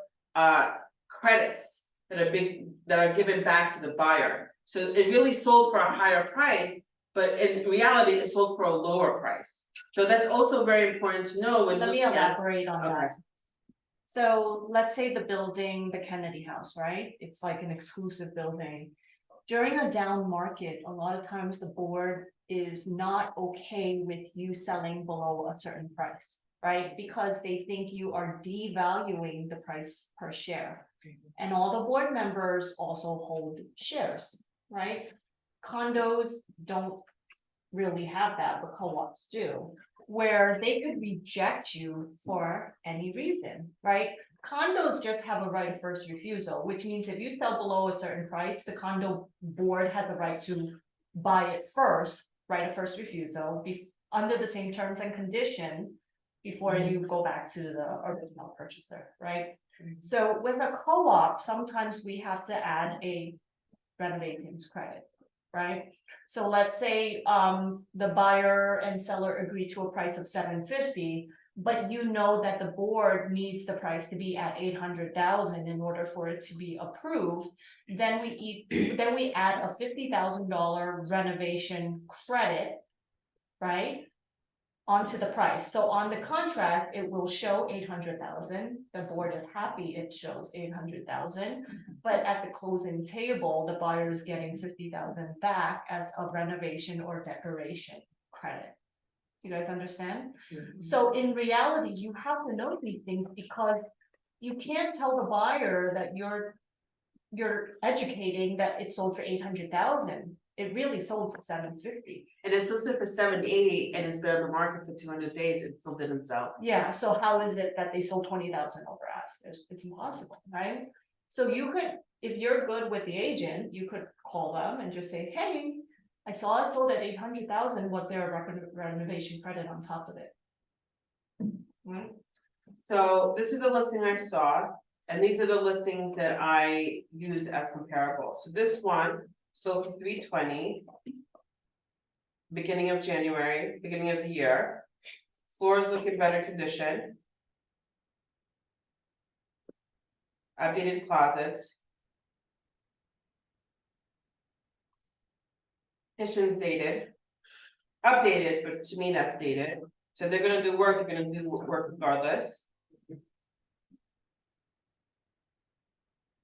credits that are given back to the buyer. So it really sold for a higher price, but in reality, it sold for a lower price. So that's also very important to know when Let me looking at. elaborate on Okay. that. So let's say the building, the Kennedy House, right? It's like an exclusive building. During a down market, a lot of times the board is not okay with you selling below a certain price, right? Because they think you are devaluing the price per share. And all the board members also hold shares, right? Condos don't really have that, but co-ops do, where they could reject you for any reason, right? Condos just have a right of first refusal, which means if you sell below a certain price, the condo board has a right to buy it first, right of first refusal, under the same terms and condition before you go back to the original purchaser, right? So with a co-op, sometimes we have to add a renovations credit, right? So let's say the buyer and seller agree to a price of $750, but you know that the board needs the price to be at $800,000 in order for it to be approved. Then we add a $50,000 renovation credit, right? Onto the price. So on the contract, it will show 800,000. The board is happy it shows 800,000. But at the closing table, the buyer is getting 50,000 back as a renovation or decoration credit. You guys understand? So in reality, you have to know these things because you can't tell the buyer that you're educating that it sold for 800,000. It really sold for 750. And it's listed for 780 and it's been on the market for 200 days, it still didn't sell. Yeah, so how is it that they sold 20,000 over ask? It's impossible, right? So you could, if you're good with the agent, you could call them and just say, hey, I saw it sold at 800,000, was there a renovation credit on top of it? Right? So this is the listing I saw, and these are the listings that I use as comparable. So this one sold for $320. Beginning of January, beginning of the year. Floors look in better condition. Updated closets. Kitchen's dated. Updated, but to me that's dated. So they're gonna do work, they're gonna do work regardless.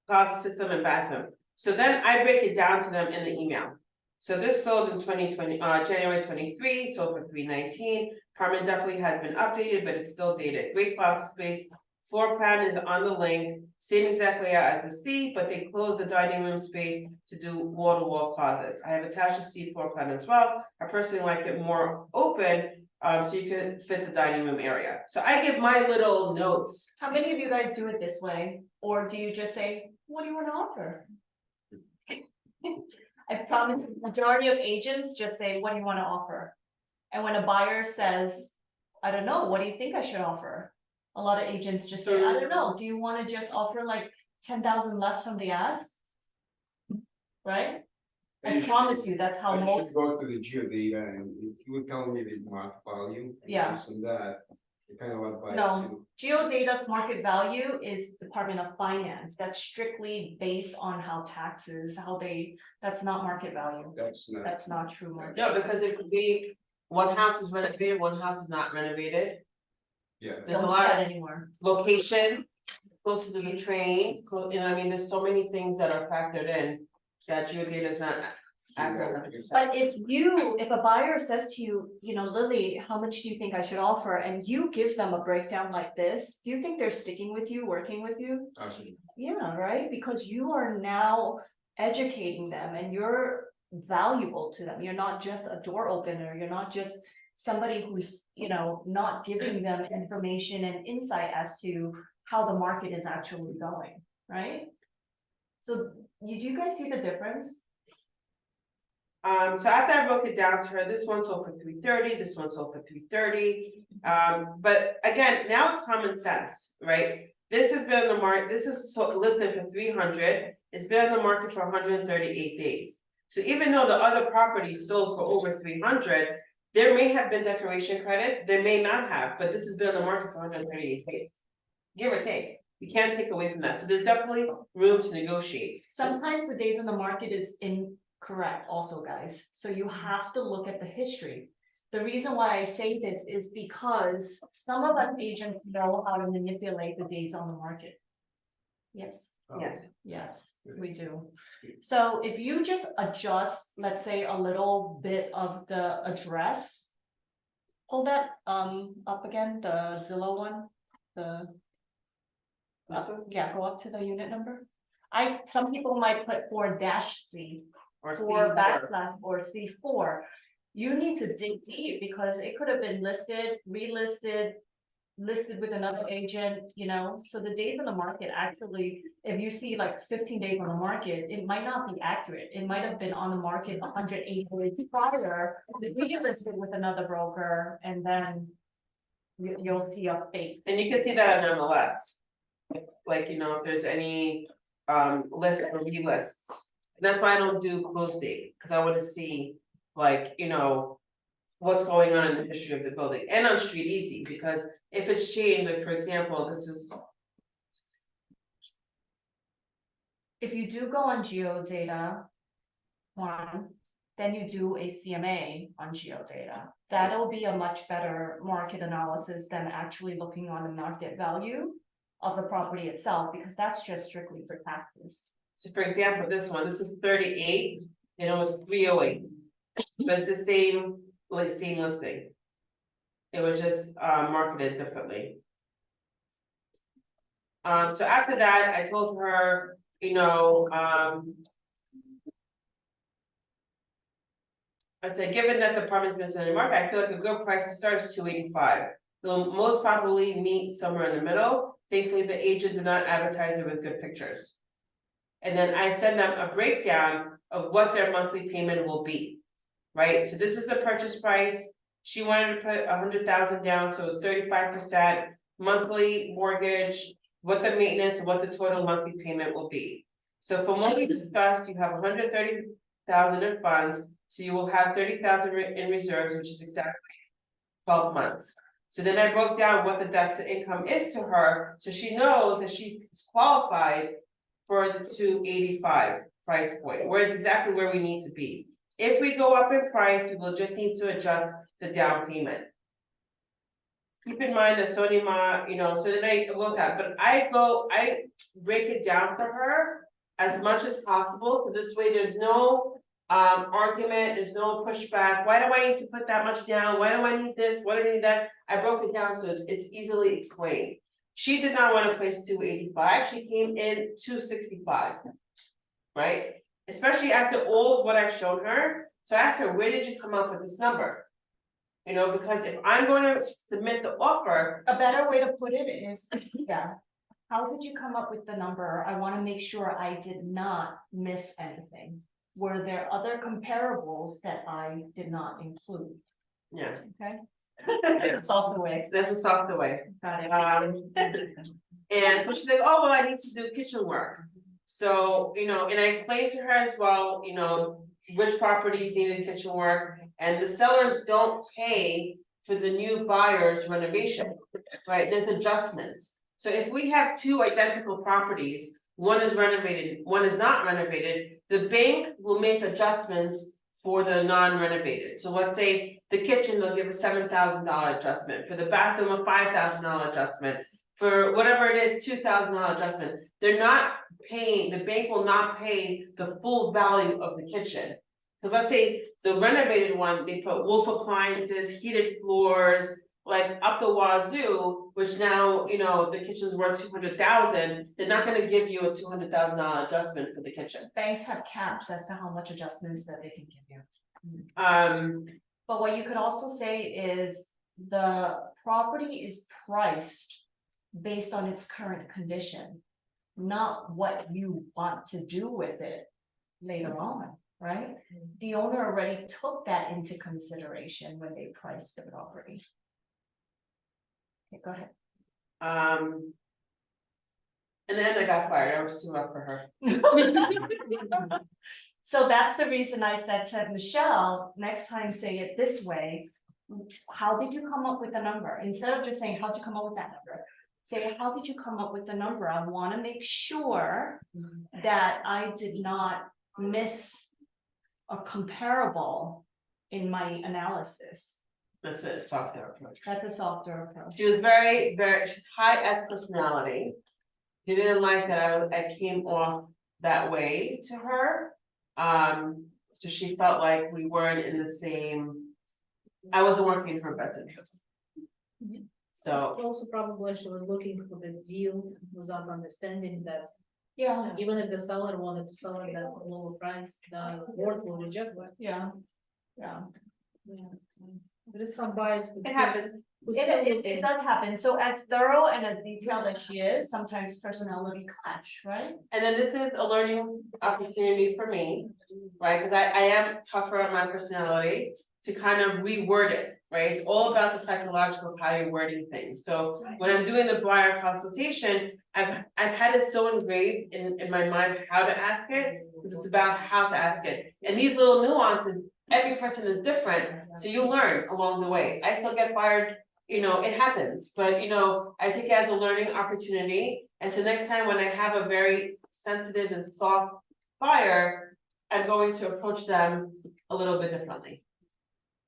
Closet system and bathroom. So then I break it down to them in the email. So this sold in 2020, January 23, sold for $319. Apartment definitely has been updated, but it's still dated. Great closet space. Floor plan is on the link, same exact layout as the C, but they closed the dining room space to do wall-to-wall closets. I have attached a C floor plan as well. I personally like it more open, so you can fit the dining room area. So I give my little notes. How many of you guys do it this way? Or do you just say, what do you wanna offer? I promise the majority of agents just say, what do you wanna offer? And when a buyer says, I don't know, what do you think I should offer? A lot of agents just say, I don't know, do you wanna just offer like 10,000 less from the ask? Right? I promise you, that's how I most, should go to the geodata and if you would tell me the market value. Yeah. Based on that, I kind of advise no, you. geodata's market value is Department of Finance, that's strictly based on how taxes, how they, that's not market value. That's not true market. No, because it could be, one house is renovated, one house is not renovated. Yeah. There's a Don't do lot that of anymore. location, closer to the train, you know, I mean, there's so many things that are factored in. That geodata is not accurate 100%. But if a buyer says to you, you know, Lily, how much do you think I should offer? And you give them a breakdown like this, do you think they're sticking with you, working with you? Absolutely. Yeah, right, because you are now educating them and you're valuable to them. You're not just a door opener, you're not just somebody who's, you know, not giving them information and insight as to how the market is actually going, right? So do you guys see the difference? So after I broke it down to her, this one sold for $330, this one sold for $330. But again, now it's common sense, right? This has been on the market, this is listed for $300, it's been on the market for 138 days. So even though the other property sold for over $300, there may have been decoration credits, there may not have, but this has been on the market for 138 days. Give or take, you can't take away from that, so there's definitely room to negotiate. Sometimes the days on the market is incorrect also, guys, so you have to look at the history. The reason why I say this is because some of us agents know how to manipulate the days on the market. Yes, Yes. yes, we do. So if you just adjust, let's say, a little bit of the address. Pull that up again, the Zillow one, the. Yeah, go up to the unit number. Some people might put 4-C. Or For C4. backslash or C4, you need to dig deep because it could have been listed, relisted, listed with another agent, you know, so the days on the market actually, if you see like 15 days on the market, it might not be accurate. It might have been on the market 108 days prior, relisted with another broker, and then you'll see a fake. And you can see that on MLS. Like, you know, if there's any list or relists. That's why I don't do close date, because I want to see, like, you know, what's going on in the history of the building, and on Street Easy, because if it's changed, like for example, this is. If you do go on geodata one, then you do a CMA on geodata. That'll be a much better market analysis than actually looking on the market value of the property itself, because that's just strictly for taxes. So for example, this is 38, and it was 308. But it's the same listing. It was just marketed differently. So after that, I told her, you know, I said, given that the apartment's been selling in the market, I feel like a good price to start is $285. They'll most probably meet somewhere in the middle. Thankfully, the agent did not advertise it with good pictures. And then I send them a breakdown of what their monthly payment will be. Right, so this is the purchase price, she wanted to put 100,000 down, so it's 35%. Monthly mortgage, what the maintenance and what the total monthly payment will be. So from what we discussed, you have 130,000 in funds, so you will have 30,000 in reserves, which is exactly 12 months. So then I broke down what the debt to income is to her, so she knows that she is qualified for the 285 price point, where it's exactly where we need to be. If we go up in price, we will just need to adjust the down payment. Keep in mind that Sonima, so then I look at, but I break it down for her as much as possible, so this way there's no argument, there's no pushback. Why do I need to put that much down? Why do I need this? What do I need that? I broke it down so it's easily explained. She did not want to place 285, she came in 265. Right? Especially after all of what I've shown her. So I asked her, where did you come up with this number? Because if I'm going to submit the offer, A better way to put it is, yeah, how did you come up with the number? I wanna make sure I did not miss anything. Were there other comparables that I did not include? yeah, Okay? It's softer way, that's a softer way. got it. And so she's like, oh, well, I need to do kitchen work. So, and I explained to her as well, which properties needed kitchen work, and the sellers don't pay for the new buyer's renovation, right? There's adjustments. So if we have two identical properties, one is renovated, one is not renovated, the bank will make adjustments for the non-renovated. So let's say the kitchen, they'll give a $7,000 adjustment, for the bathroom, a $5,000 adjustment. For whatever it is, $2,000 adjustment, they're not paying, the bank will not pay the full value of the kitchen. Cause let's say the renovated one, they put wolf appliances, heated floors, like up the wazoo, which now, the kitchen's worth 200,000, they're not gonna give you a $200,000 adjustment for the kitchen. Banks have caps as to how much adjustments that they can give you. But what you could also say is the property is priced based on its current condition, not what you want to do with it later on, right? The owner already took that into consideration when they priced the property. Okay, go ahead. And then I got fired, I was too rough for her. So that's the reason I said to Michelle, next time say it this way. How did you come up with the number? Instead of just saying, how'd you come up with that number? Say, how did you come up with the number? I want to make sure that I did not miss a comparable in my analysis. That's a softer approach. That's a softer approach. She was she's high S personality. She didn't like that I came off that way to her. So she felt like we weren't in the same, I wasn't working in her best interest. So. Also probably she was looking for the deal without understanding that Yeah, even if the seller wanted to sell it at a lower price, the board will reject it. yeah. Yeah. So there is some bias. It happens. It does happen. So as thorough and as detailed as she is, sometimes personality clash, right? And then this is a learning opportunity for me, right? Cause I am tougher on my personality to kind of reword it, right? It's all about the psychological how you're wording things. So when I'm doing the buyer consultation, I've had it so engraved in my mind how to ask it, because it's about how to ask it. And these little nuances, every person is different, so you learn along the way. I still get fired, it happens, but I take it as a learning opportunity. And so next time when I have a very sensitive and soft buyer, I'm going to approach them a little bit differently.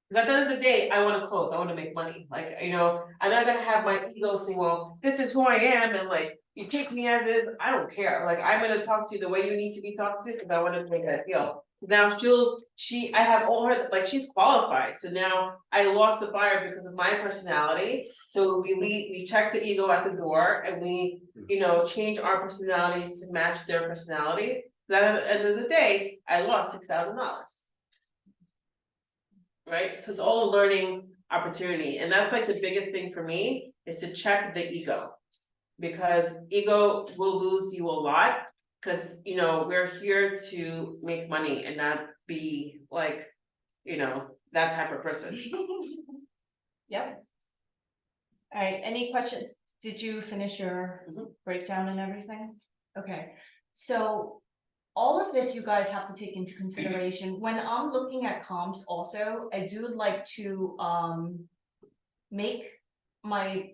Because at the end of the day, I want to close, I want to make money. Like, I'm not gonna have my ego saying, well, this is who I am, and like, you take me as is, I don't care. Like, I'm gonna talk to you the way you need to be talked to, because I want to make that deal. Now I have all her, like, she's qualified, so now I lost the buyer because of my personality. So we check the ego at the door, and we, change our personalities to match their personalities. Then at the end of the day, I lost $6,000. Right, so it's all a learning opportunity, and that's like the biggest thing for me is to check the ego. Because ego will lose you a lot, Cause you know, we're here to make money and not be like, you know, that type of person. Yep. All right, any questions? Did you finish your Mhm. breakdown and everything? Okay, so all of this you guys have to take into consideration. When I'm looking at comps also, I do like to make my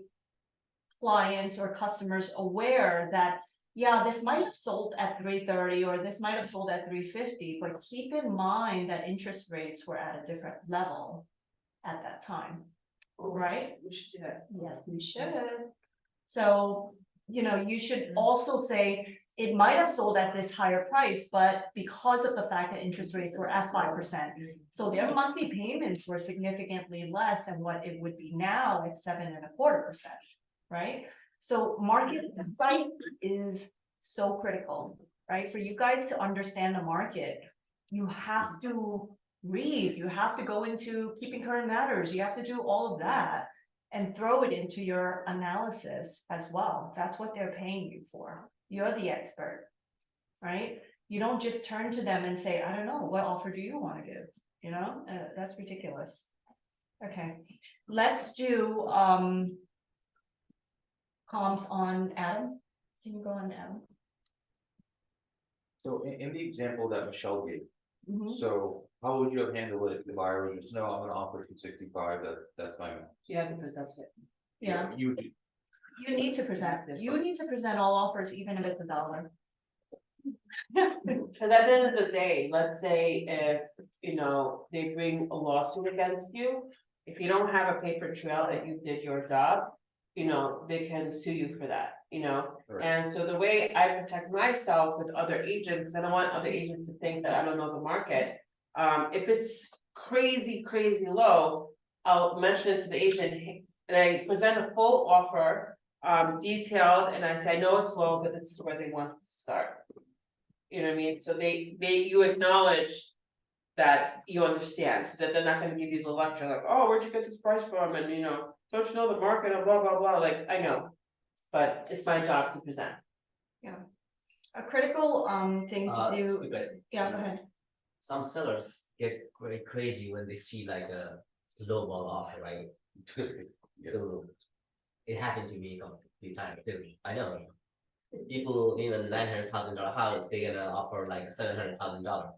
clients or customers aware that, yeah, this might have sold at 330 or this might have sold at 350, but keep in mind that interest rates were at a different level at that time, right? We should do that. Yes, we should. So, you know, you should also say, it might have sold at this higher price, but because of the fact that interest rates were at 5%, so their monthly payments were significantly less than what it would be now at 7.25%, right? So market insight is so critical, right? For you guys to understand the market, you have to read, you have to go into Keeping Current Matters, you have to do all of that and throw it into your analysis as well. That's what they're paying you for. You're the expert, right? You don't just turn to them and say, I don't know, what offer do you want to give? You know, that's ridiculous. Okay, let's do comps on Adam. Can you go on Adam? So in the example that Michelle gave, Mhm. so how would you have handled it if the buyer was just, no, I'm gonna offer 265, that's my. You have to present it. Yeah, You would, you need to present, all offers, even if it's $1. Cause at the end of the day, let's say if, you know, they bring a lawsuit against you. If you don't have a paper trail that you did your job, you know, they can sue you for that, you know? Right. And so the way I protect myself with other agents, 'cause I don't want other agents to think that I don't know the market. If it's crazy, crazy low, I'll mention it to the agent, hey, and I present a full offer. Detailed, and I say, I know it's low, but this is where they want to start. You know what I mean? So you acknowledge that you understand, so that they're not gonna give you the lecture like, oh, where'd you get this price from? And you know, don't you know the market and blah, blah, blah, like, I know. But it's my job to present. A critical thing to do, quick question. yeah, go ahead. Some sellers get very crazy when they see like a lowball offer, right? So it happened to me a few times too. I know. People even $900,000 house, they're gonna offer like $700,000.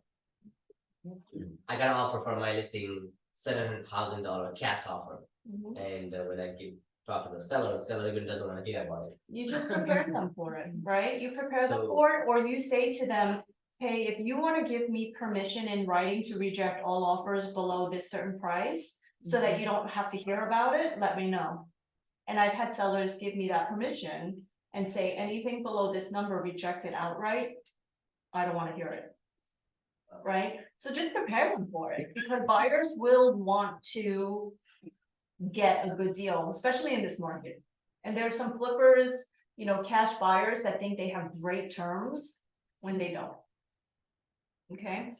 I got an offer for my listing, $700,000 cash offer, Mhm. and when I talk to the seller even doesn't wanna hear about it. You just prepare them for it, right? You prepare them So- for it, or you say to them, hey, if you wanna give me permission in writing to reject all offers below this certain price, so that you don't have to hear about it, let me know. And I've had sellers give me that permission and say, anything below this number, reject it outright. I don't wanna hear it. Right? So just prepare them for it, because buyers will want to get a good deal, especially in this market. And there are some flippers, you know, cash buyers that think they have great terms when they don't. Okay?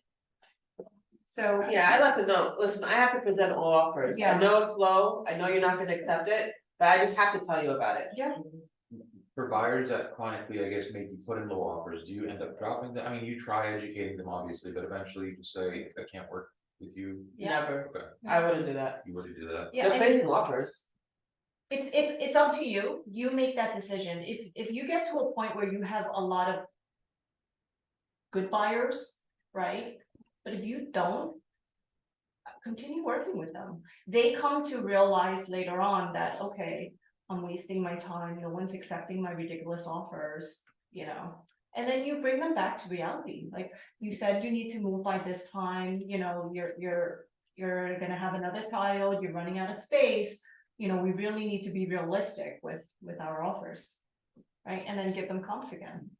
So, Yeah, I let them know, listen, I have to present all offers. I Yeah. know it's low, I know you're not gonna accept it, but I just have to tell you about it. yeah, for buyers that chronically, I guess, maybe put in low offers, do you end up dropping them? I mean, you try educating them obviously, but eventually you just say, I can't work with you. Yeah. Never, Okay, I wouldn't do that. you wouldn't do that. yeah, They're and placing offers. it's up to you. You make that decision. If you get to a point where you have a lot of good buyers, right? But if you don't, continue working with them. They come to realize later on that, okay, I'm wasting my time, no one's accepting my ridiculous offers, you know. And then you bring them back to reality, like you said, you need to move by this time, you know, you're gonna have another child, you're running out of space. You know, we really need to be realistic with our offers, right? And then give them comps again.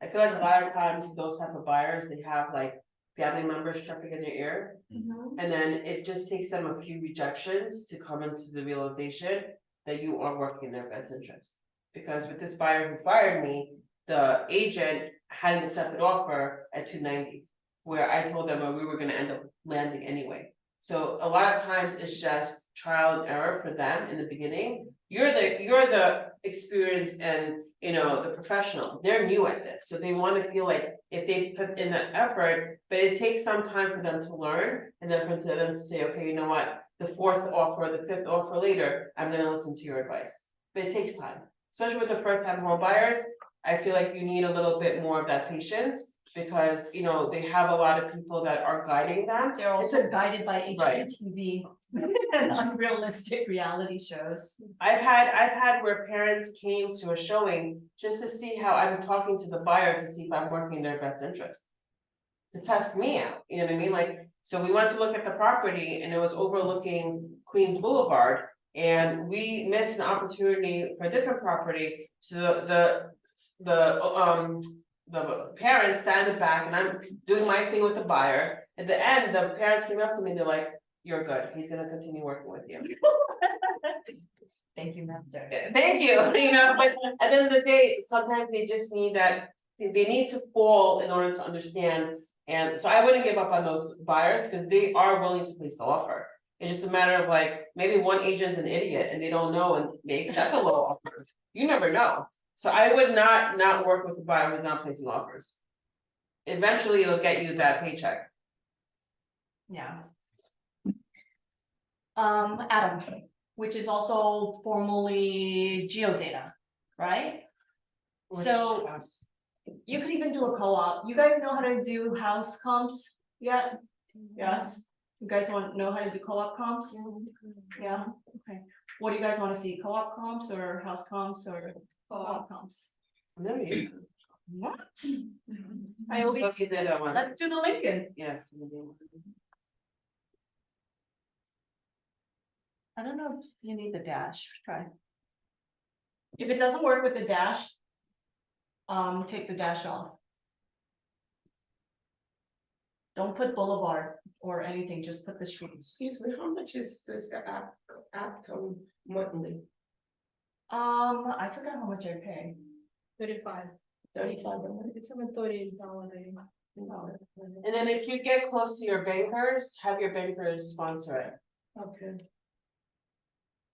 I feel like a lot of times those type of buyers, they have like family members chirping in their ear. And then it just takes them a few rejections to come into the realization that you are working in their best interest. Because with this buyer who fired me, the agent had an accepted offer at 290, where I told them we were gonna end up landing anyway. So a lot of times it's just trial and error for them in the beginning. You're the experienced and, you know, the professional, they're new at this, so they wanna feel like if they put in the effort, but it takes some time for them to learn. And then for them to say, okay, you know what, the fourth offer, the fifth offer later, I'm gonna listen to your advice, but it takes time. Especially with the first time home buyers, I feel like you need a little bit more of that patience. Because, you know, they have a lot of people that are guiding them. They're also guided by Right. HGTV and unrealistic reality shows. I've had where parents came to a showing just to see how I'm talking to the buyer to see if I'm working in their best interest. To test me out, you know what I mean, like, so we went to look at the property and it was overlooking Queens Boulevard. And we missed an opportunity for a different property, so the parents sat in the back and I'm doing my thing with the buyer. At the end, the parents came up to me and they're like, you're good, he's gonna continue working with you. Thank you, Master. Thank you, you know, but at the end of the day, sometimes they just need that, they need to fall in order to understand. And so I wouldn't give up on those buyers, because they are willing to place the offer. It's just a matter of like, maybe one agent's an idiot and they don't know and they accept a low offer, you never know. So I would not work with a buyer who's not placing offers. Eventually, it'll get you that paycheck. Yeah. Adam, which is also formerly Geodata, right? So you could even do a co-op. You guys know how to do house comps yet? Yes. You guys know how to do co-op comps? Yeah, okay. What do you guys want to see? Co-op comps or house comps or co-op comps? No, you. What? I always, Look, you did that one. let's do the Lincoln. Yes. I don't know if you need the dash, try. If it doesn't work with the dash, take the dash off. Don't put boulevard or anything, just put the street. Excuse me, how much is this app monthly? I forgot how much I pay. 35. 35. It's about $30. And then if you get close to your bankers, have your bankers sponsor it. Okay.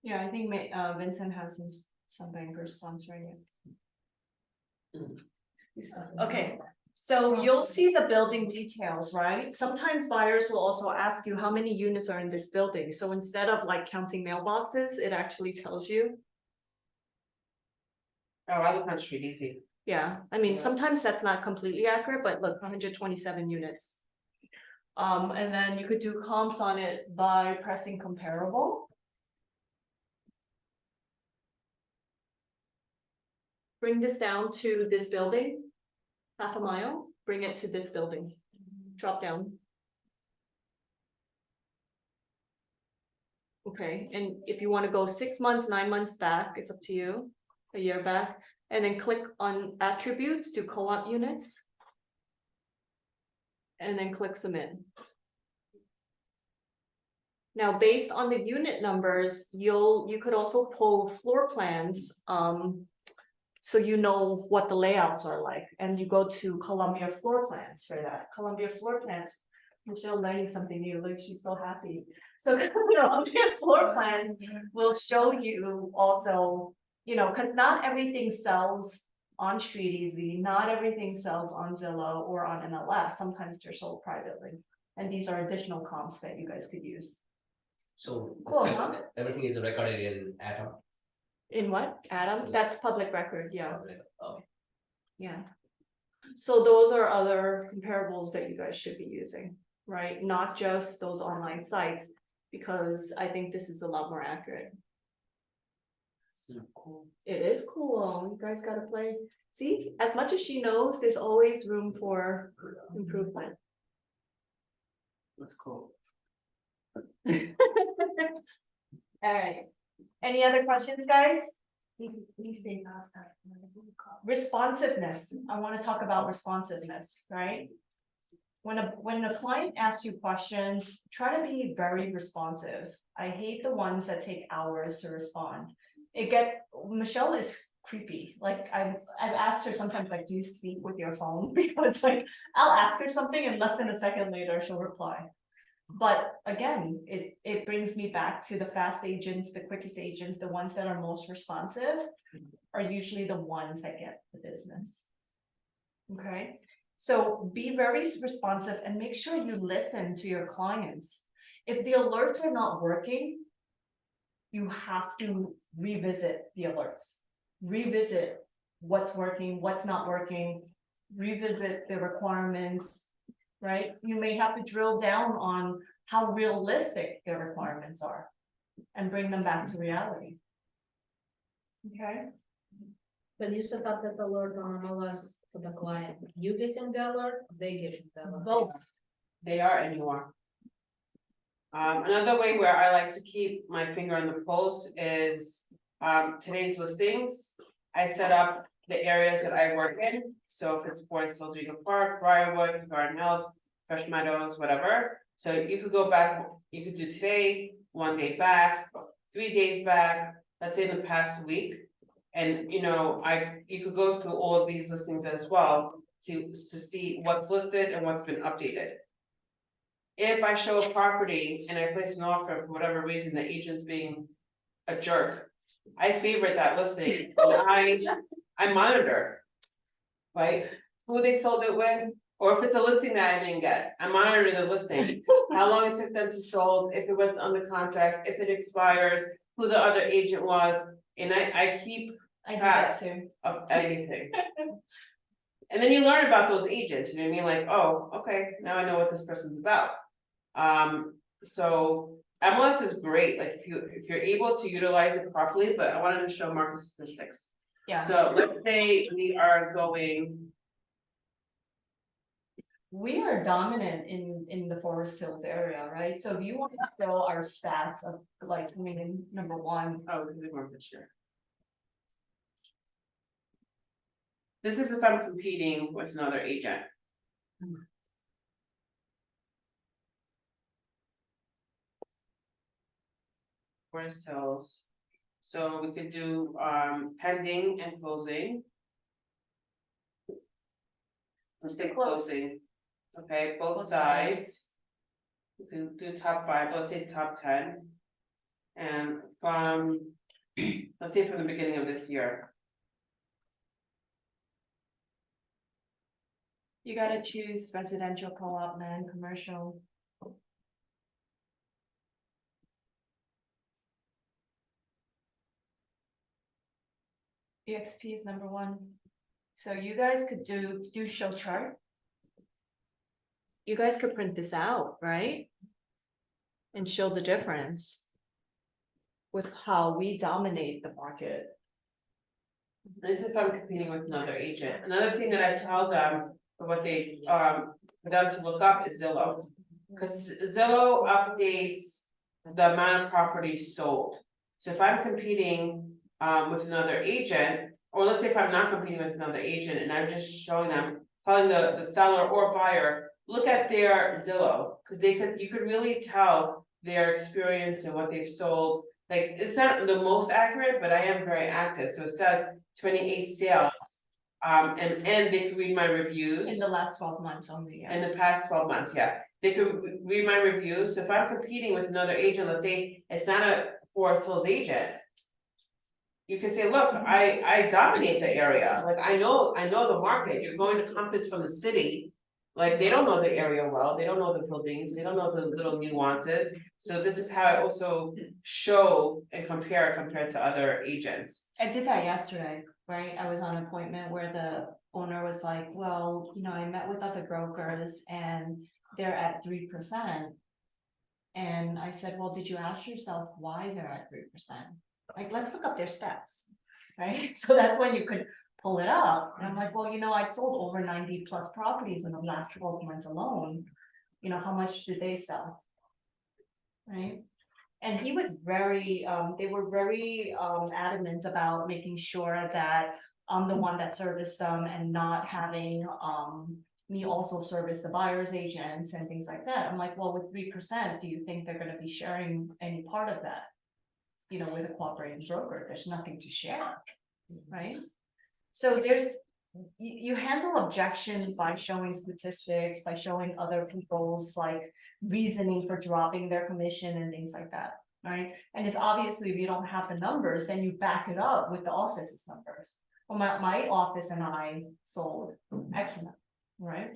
Yeah, I think Vincent has some bankers sponsoring it. Okay, so you'll see the building details, right? Sometimes buyers will also ask you how many units are in this building. So instead of like counting mailboxes, it actually tells you. Oh, I look on Street Easy. Yeah, I mean, Yeah. sometimes that's not completely accurate, but look, 127 units. And then you could do comps on it by pressing comparable. Bring this down to this building, half a mile, bring it to this building, drop down. Okay, and if you want to go 6 months, 9 months back, it's up to you, a year back, and then click on attributes to co-op units. And then click submit. Now, based on the unit numbers, you could also pull floor plans, so you know what the layouts are like, and you go to Columbia floor plans for that. Columbia floor plans, Michelle learning something new, like she's so happy. So Columbia floor plans will show you also, you know, because not everything sells on Street Easy, not everything sells on Zillow or on MLS. Sometimes they're sold privately, and these are additional comps that you guys could use. So Cool, huh? everything is recorded in Atom. In what, Adam? That's public record, yeah. Oh, Yeah. So those are other comparables that you guys should be using, right? Not just those online sites, because I think this is a lot more accurate. So cool. It is cool. You guys gotta play. See, as much as she knows, there's always room for improvement. That's cool. All right. Any other questions, guys? Responsiveness. I want to talk about responsiveness, right? When a client asks you questions, try to be very responsive. I hate the ones that take hours to respond. Michelle is creepy. Like I've asked her sometimes, like, do you speak with your phone? Because like I'll ask her something and less than a second later she'll reply. But again, it brings me back to the fast agents, the quickest agents, the ones that are most responsive are usually the ones that get the business. Okay, so be very responsive and make sure you listen to your clients. If the alerts are not working, you have to revisit the alerts. Revisit what's working, what's not working, revisit the requirements, right? You may have to drill down on how realistic their requirements are and bring them back to reality. Okay, When you set up that alert on MLS for the client, you getting the alert, they getting the alert. both. They are anymore. Another way where I like to keep my finger on the pulse is, today's listings. I set up the areas that I work in, so if it's Forest Hills, Regal Park, Briarwood, Garden Hills, Fresh Meadows, whatever. So you could go back, you could do today, 1 day back, 3 days back, let's say in the past week. And you could go through all of these listings as well to see what's listed and what's been updated. If I show a property and I place an offer for whatever reason, the agent's being a jerk, I favorite that listing and I monitor. Right, who they sold it with, or if it's a listing that I didn't get, I monitor the listing. How long it took them to sold, if it went under contract, if it expires, who the other agent was, and I keep I do that too. of everything. And then you learn about those agents, you know what I mean, like, oh, okay, now I know what this person's about. So MLS is great, like if you're able to utilize it properly, but I wanted to show market statistics. Yeah, So let's say we are going, we are dominant in the Forest Hills area, right? So if you want to show our stats of like coming in number one, oh, we market share. This is if I'm competing with another agent. Forest Hills, so we could do pending and closing. Let's take closing, okay, both sides. We can do top 5, let's say top 10. And from, let's say from the beginning of this year. you gotta choose residential, co-op, land, commercial. EXP is number one. So you guys could do show chart. You guys could print this out, right? And show the difference with how we dominate the market. This is if I'm competing with another agent. Another thing that I tell them, for what they, for them to look up is Zillow. Cause Zillow updates the amount of properties sold. So if I'm competing, with another agent, or let's say if I'm not competing with another agent and I'm just showing them, telling the seller or buyer, look at their Zillow, cause you could really tell their experience and what they've sold. Like, it's not the most accurate, but I am very active, so it says 28 sales. And they could read my reviews. In the last 12 months only, yeah. In the past 12 months, yeah, they could read my reviews, so if I'm competing with another agent, let's say it's not a Forest Hills agent. You can say, look, I dominate the area, like I know the market, you're going to Compass from the city. Like, they don't know the area well, they don't know the buildings, they don't know the little nuances, so this is how I also show and compared to other agents. I did that yesterday, right? I was on an appointment where the owner was like, well, I met with other brokers and they're at 3%. And I said, well, did you ask yourself why they're at 3%? Like, let's look up their stats, right? So that's when you could pull it up. And I'm like, well, I've sold over 90 plus properties in the last 12 months alone. How much did they sell? Right? And he was they were very adamant about making sure that I'm the one that serviced them and not having me also service the buyer's agents and things like that. I'm like, well, with 3%, do you think they're gonna be sharing any part of that? With a cooperating broker, there's nothing to share, right? So you handle objection by showing statistics, by showing other people's like reasoning for dropping their commission and things like that, right? And if obviously if you don't have the numbers, then you back it up with the office's numbers. Well, my office and I sold X amount, right?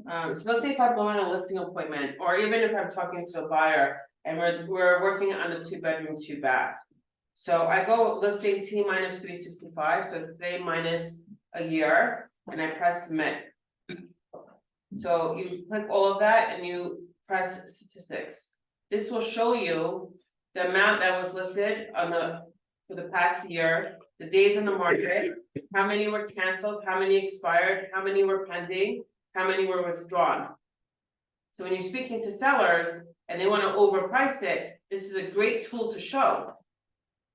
So let's say if I'm going on a listing appointment, or even if I'm talking to a buyer and we're working on a 2-bedroom, 2-bath. So I go listing T minus 365, so today minus a year, and I press submit. So you click all of that and you press statistics. This will show you the amount that was listed for the past year, the days in the market, how many were canceled, how many expired, how many were pending, how many were withdrawn. So when you're speaking to sellers and they wanna overprice it, this is a great tool to show.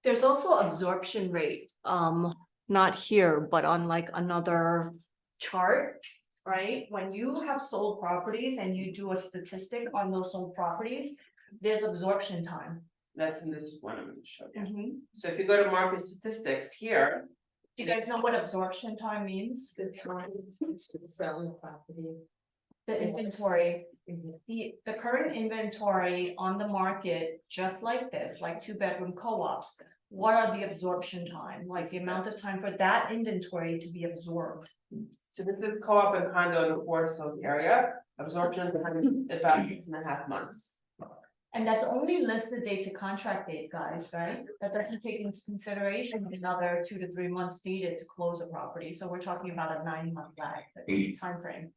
There's also absorption rate, not here, but on like another chart, right? When you have sold properties and you do a statistic on those sold properties, there's absorption time. That's in this one I'm gonna show you. Do So if you go to market statistics here, you guys know what absorption time means? The time to sell the property. The inventory, the current inventory on the market, just like this, like 2-bedroom co-ops. What are the absorption time, like the amount of time for that inventory to be absorbed? so this is co-op and condo in the Forest Hills area, absorption time about 6.5 months. And that's only listed date to contract date, guys, right? That doesn't take into consideration another 2 to 3 months needed to close a property, so we're talking about a 9-month lag timeframe.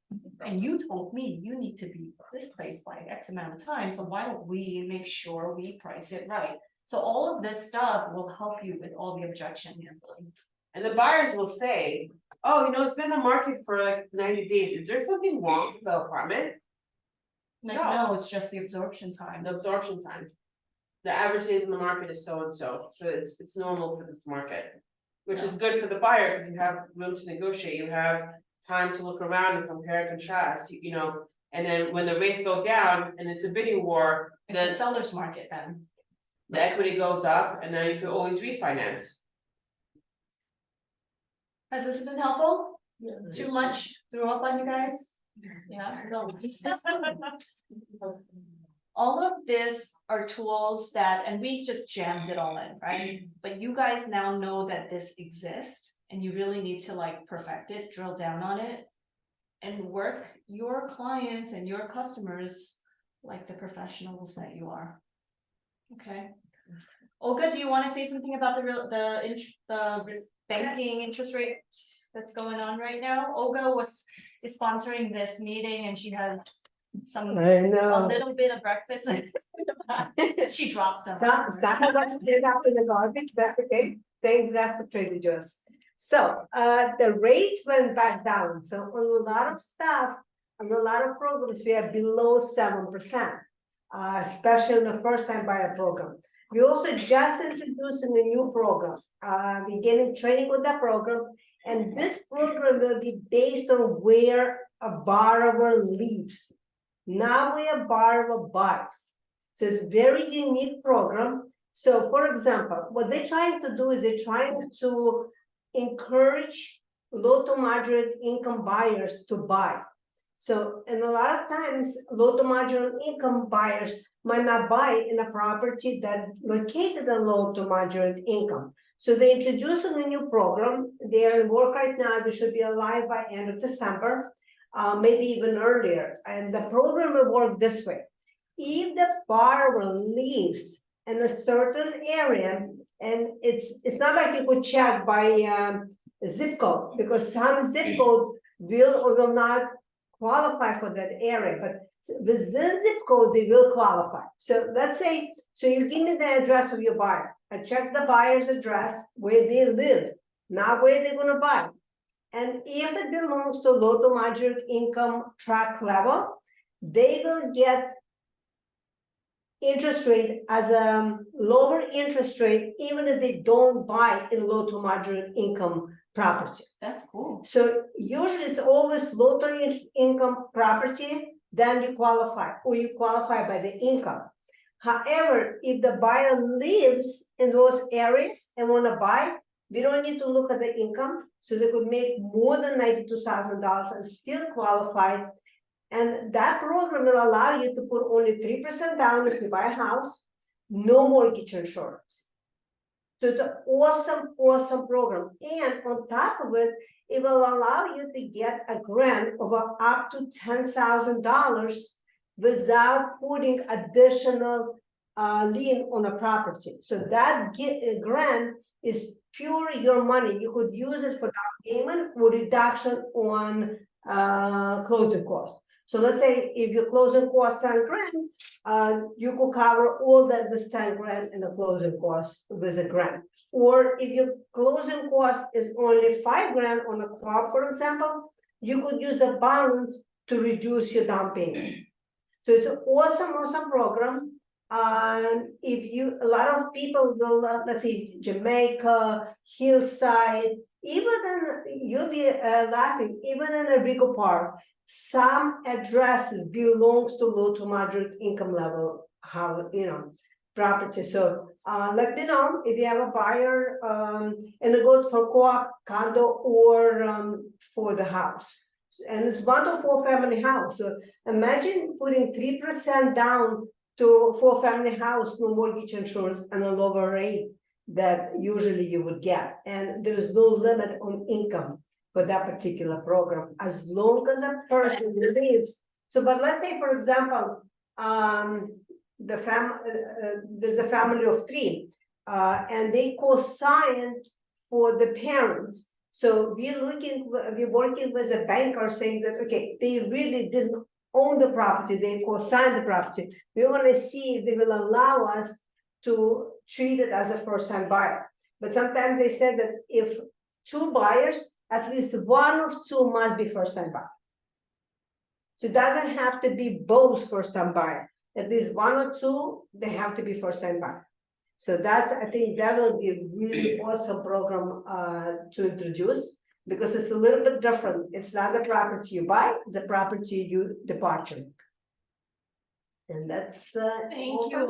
And you told me you need to be displaced by X amount of time, so why don't we make sure we price it right? So all of this stuff will help you with all the objection handling. And the buyers will say, oh, it's been on the market for like 90 days, is there something wrong with the apartment? Like, No. no, it's just the absorption time. The absorption time. The average days in the market is so and so, so it's normal for this market. Which is good for the buyer, because you have room to negotiate, you have time to look around and compare and contrast, and then when the rates go down and it's a bidding war, It's a then seller's market then. the equity goes up and then you can always refinance. Has this been helpful? Too much threw up on you guys? Yeah. All of this are tools that, and we just jammed it all in, right? But you guys now know that this exists and you really need to like perfect it, drill down on it. And work your clients and your customers like the professionals that you are. Okay. Olga, do you want to say something about the banking interest rate that's going on right now? Olga is sponsoring this meeting and she has a little bit of breakfast. She drops them. Some of us did out in the garbage, that's okay, thanks God for Trader Joe's. So, the rates went back down, so on a lot of stuff, on a lot of programs, we are below 7%. Especially in the first time buyer program. We also just introducing a new program, beginning training with that program. And this program will be based on where a borrower lives, not where a borrower buys. So it's a very unique program. So for example, what they're trying to do is they're trying to encourage low to moderate income buyers to buy. So, and a lot of times, low to moderate income buyers might not buy in a property that located in low to moderate income. So they're introducing a new program. They are in work right now. They should be alive by end of December, maybe even earlier. And the program will work this way. If the borrower lives in a certain area, and it's not like you could check by zip code, because some zip code will or will not qualify for that area, but within zip code, they will qualify. So let's say, so you give me the address of your buyer. I check the buyer's address where they live, not where they're gonna buy. And if it belongs to low to moderate income track level, they will get interest rate as a lower interest rate, even if they don't buy in low to moderate income property. That's cool. So usually it's always low to income property, then you qualify, or you qualify by the income. However, if the buyer lives in those areas and want to buy, we don't need to look at the income, so they could make more than $92,000 and still qualify. And that program will allow you to put only 3% down if you buy a house, no mortgage insurance. So it's an awesome, awesome program. And on top of it, it will allow you to get a grant of up to $10,000 without putting additional lien on a property. So that grant is pure your money. You could use it for down payment or reduction on closing costs. So let's say if your closing cost 10 grand, you could cover all that with 10 grand in the closing cost with a grant. Or if your closing cost is only 5 grand on a co-op, for example, you could use a bond to reduce your down payment. So it's an awesome, awesome program. A lot of people will, let's say Jamaica, Hillside, even you'll be laughing, even in a Rico Park, some addresses belongs to low to moderate income level, property. So let me know if you have a buyer and it goes for co-op, condo, or for the house. And it's 1 to 4 family house. So imagine putting 3% down to 4 family house, no mortgage insurance, and a lower rate that usually you would get. And there is no limit on income for that particular program, as long as a person lives. So, but let's say, for example, there's a family of 3, and they co-signed for the parents. So we're working with a banker saying that, okay, they really didn't own the property, they co-signed the property. We want to see if they will allow us to treat it as a first-time buyer. But sometimes they said that if 2 buyers, at least 1 of 2 must be first-time buyer. So it doesn't have to be both first-time buyer. At least 1 or 2, they have to be first-time buyer. So I think that will be a really awesome program to introduce, because it's a little bit different. It's not the property you buy, it's a property you depart. And that's Thank you,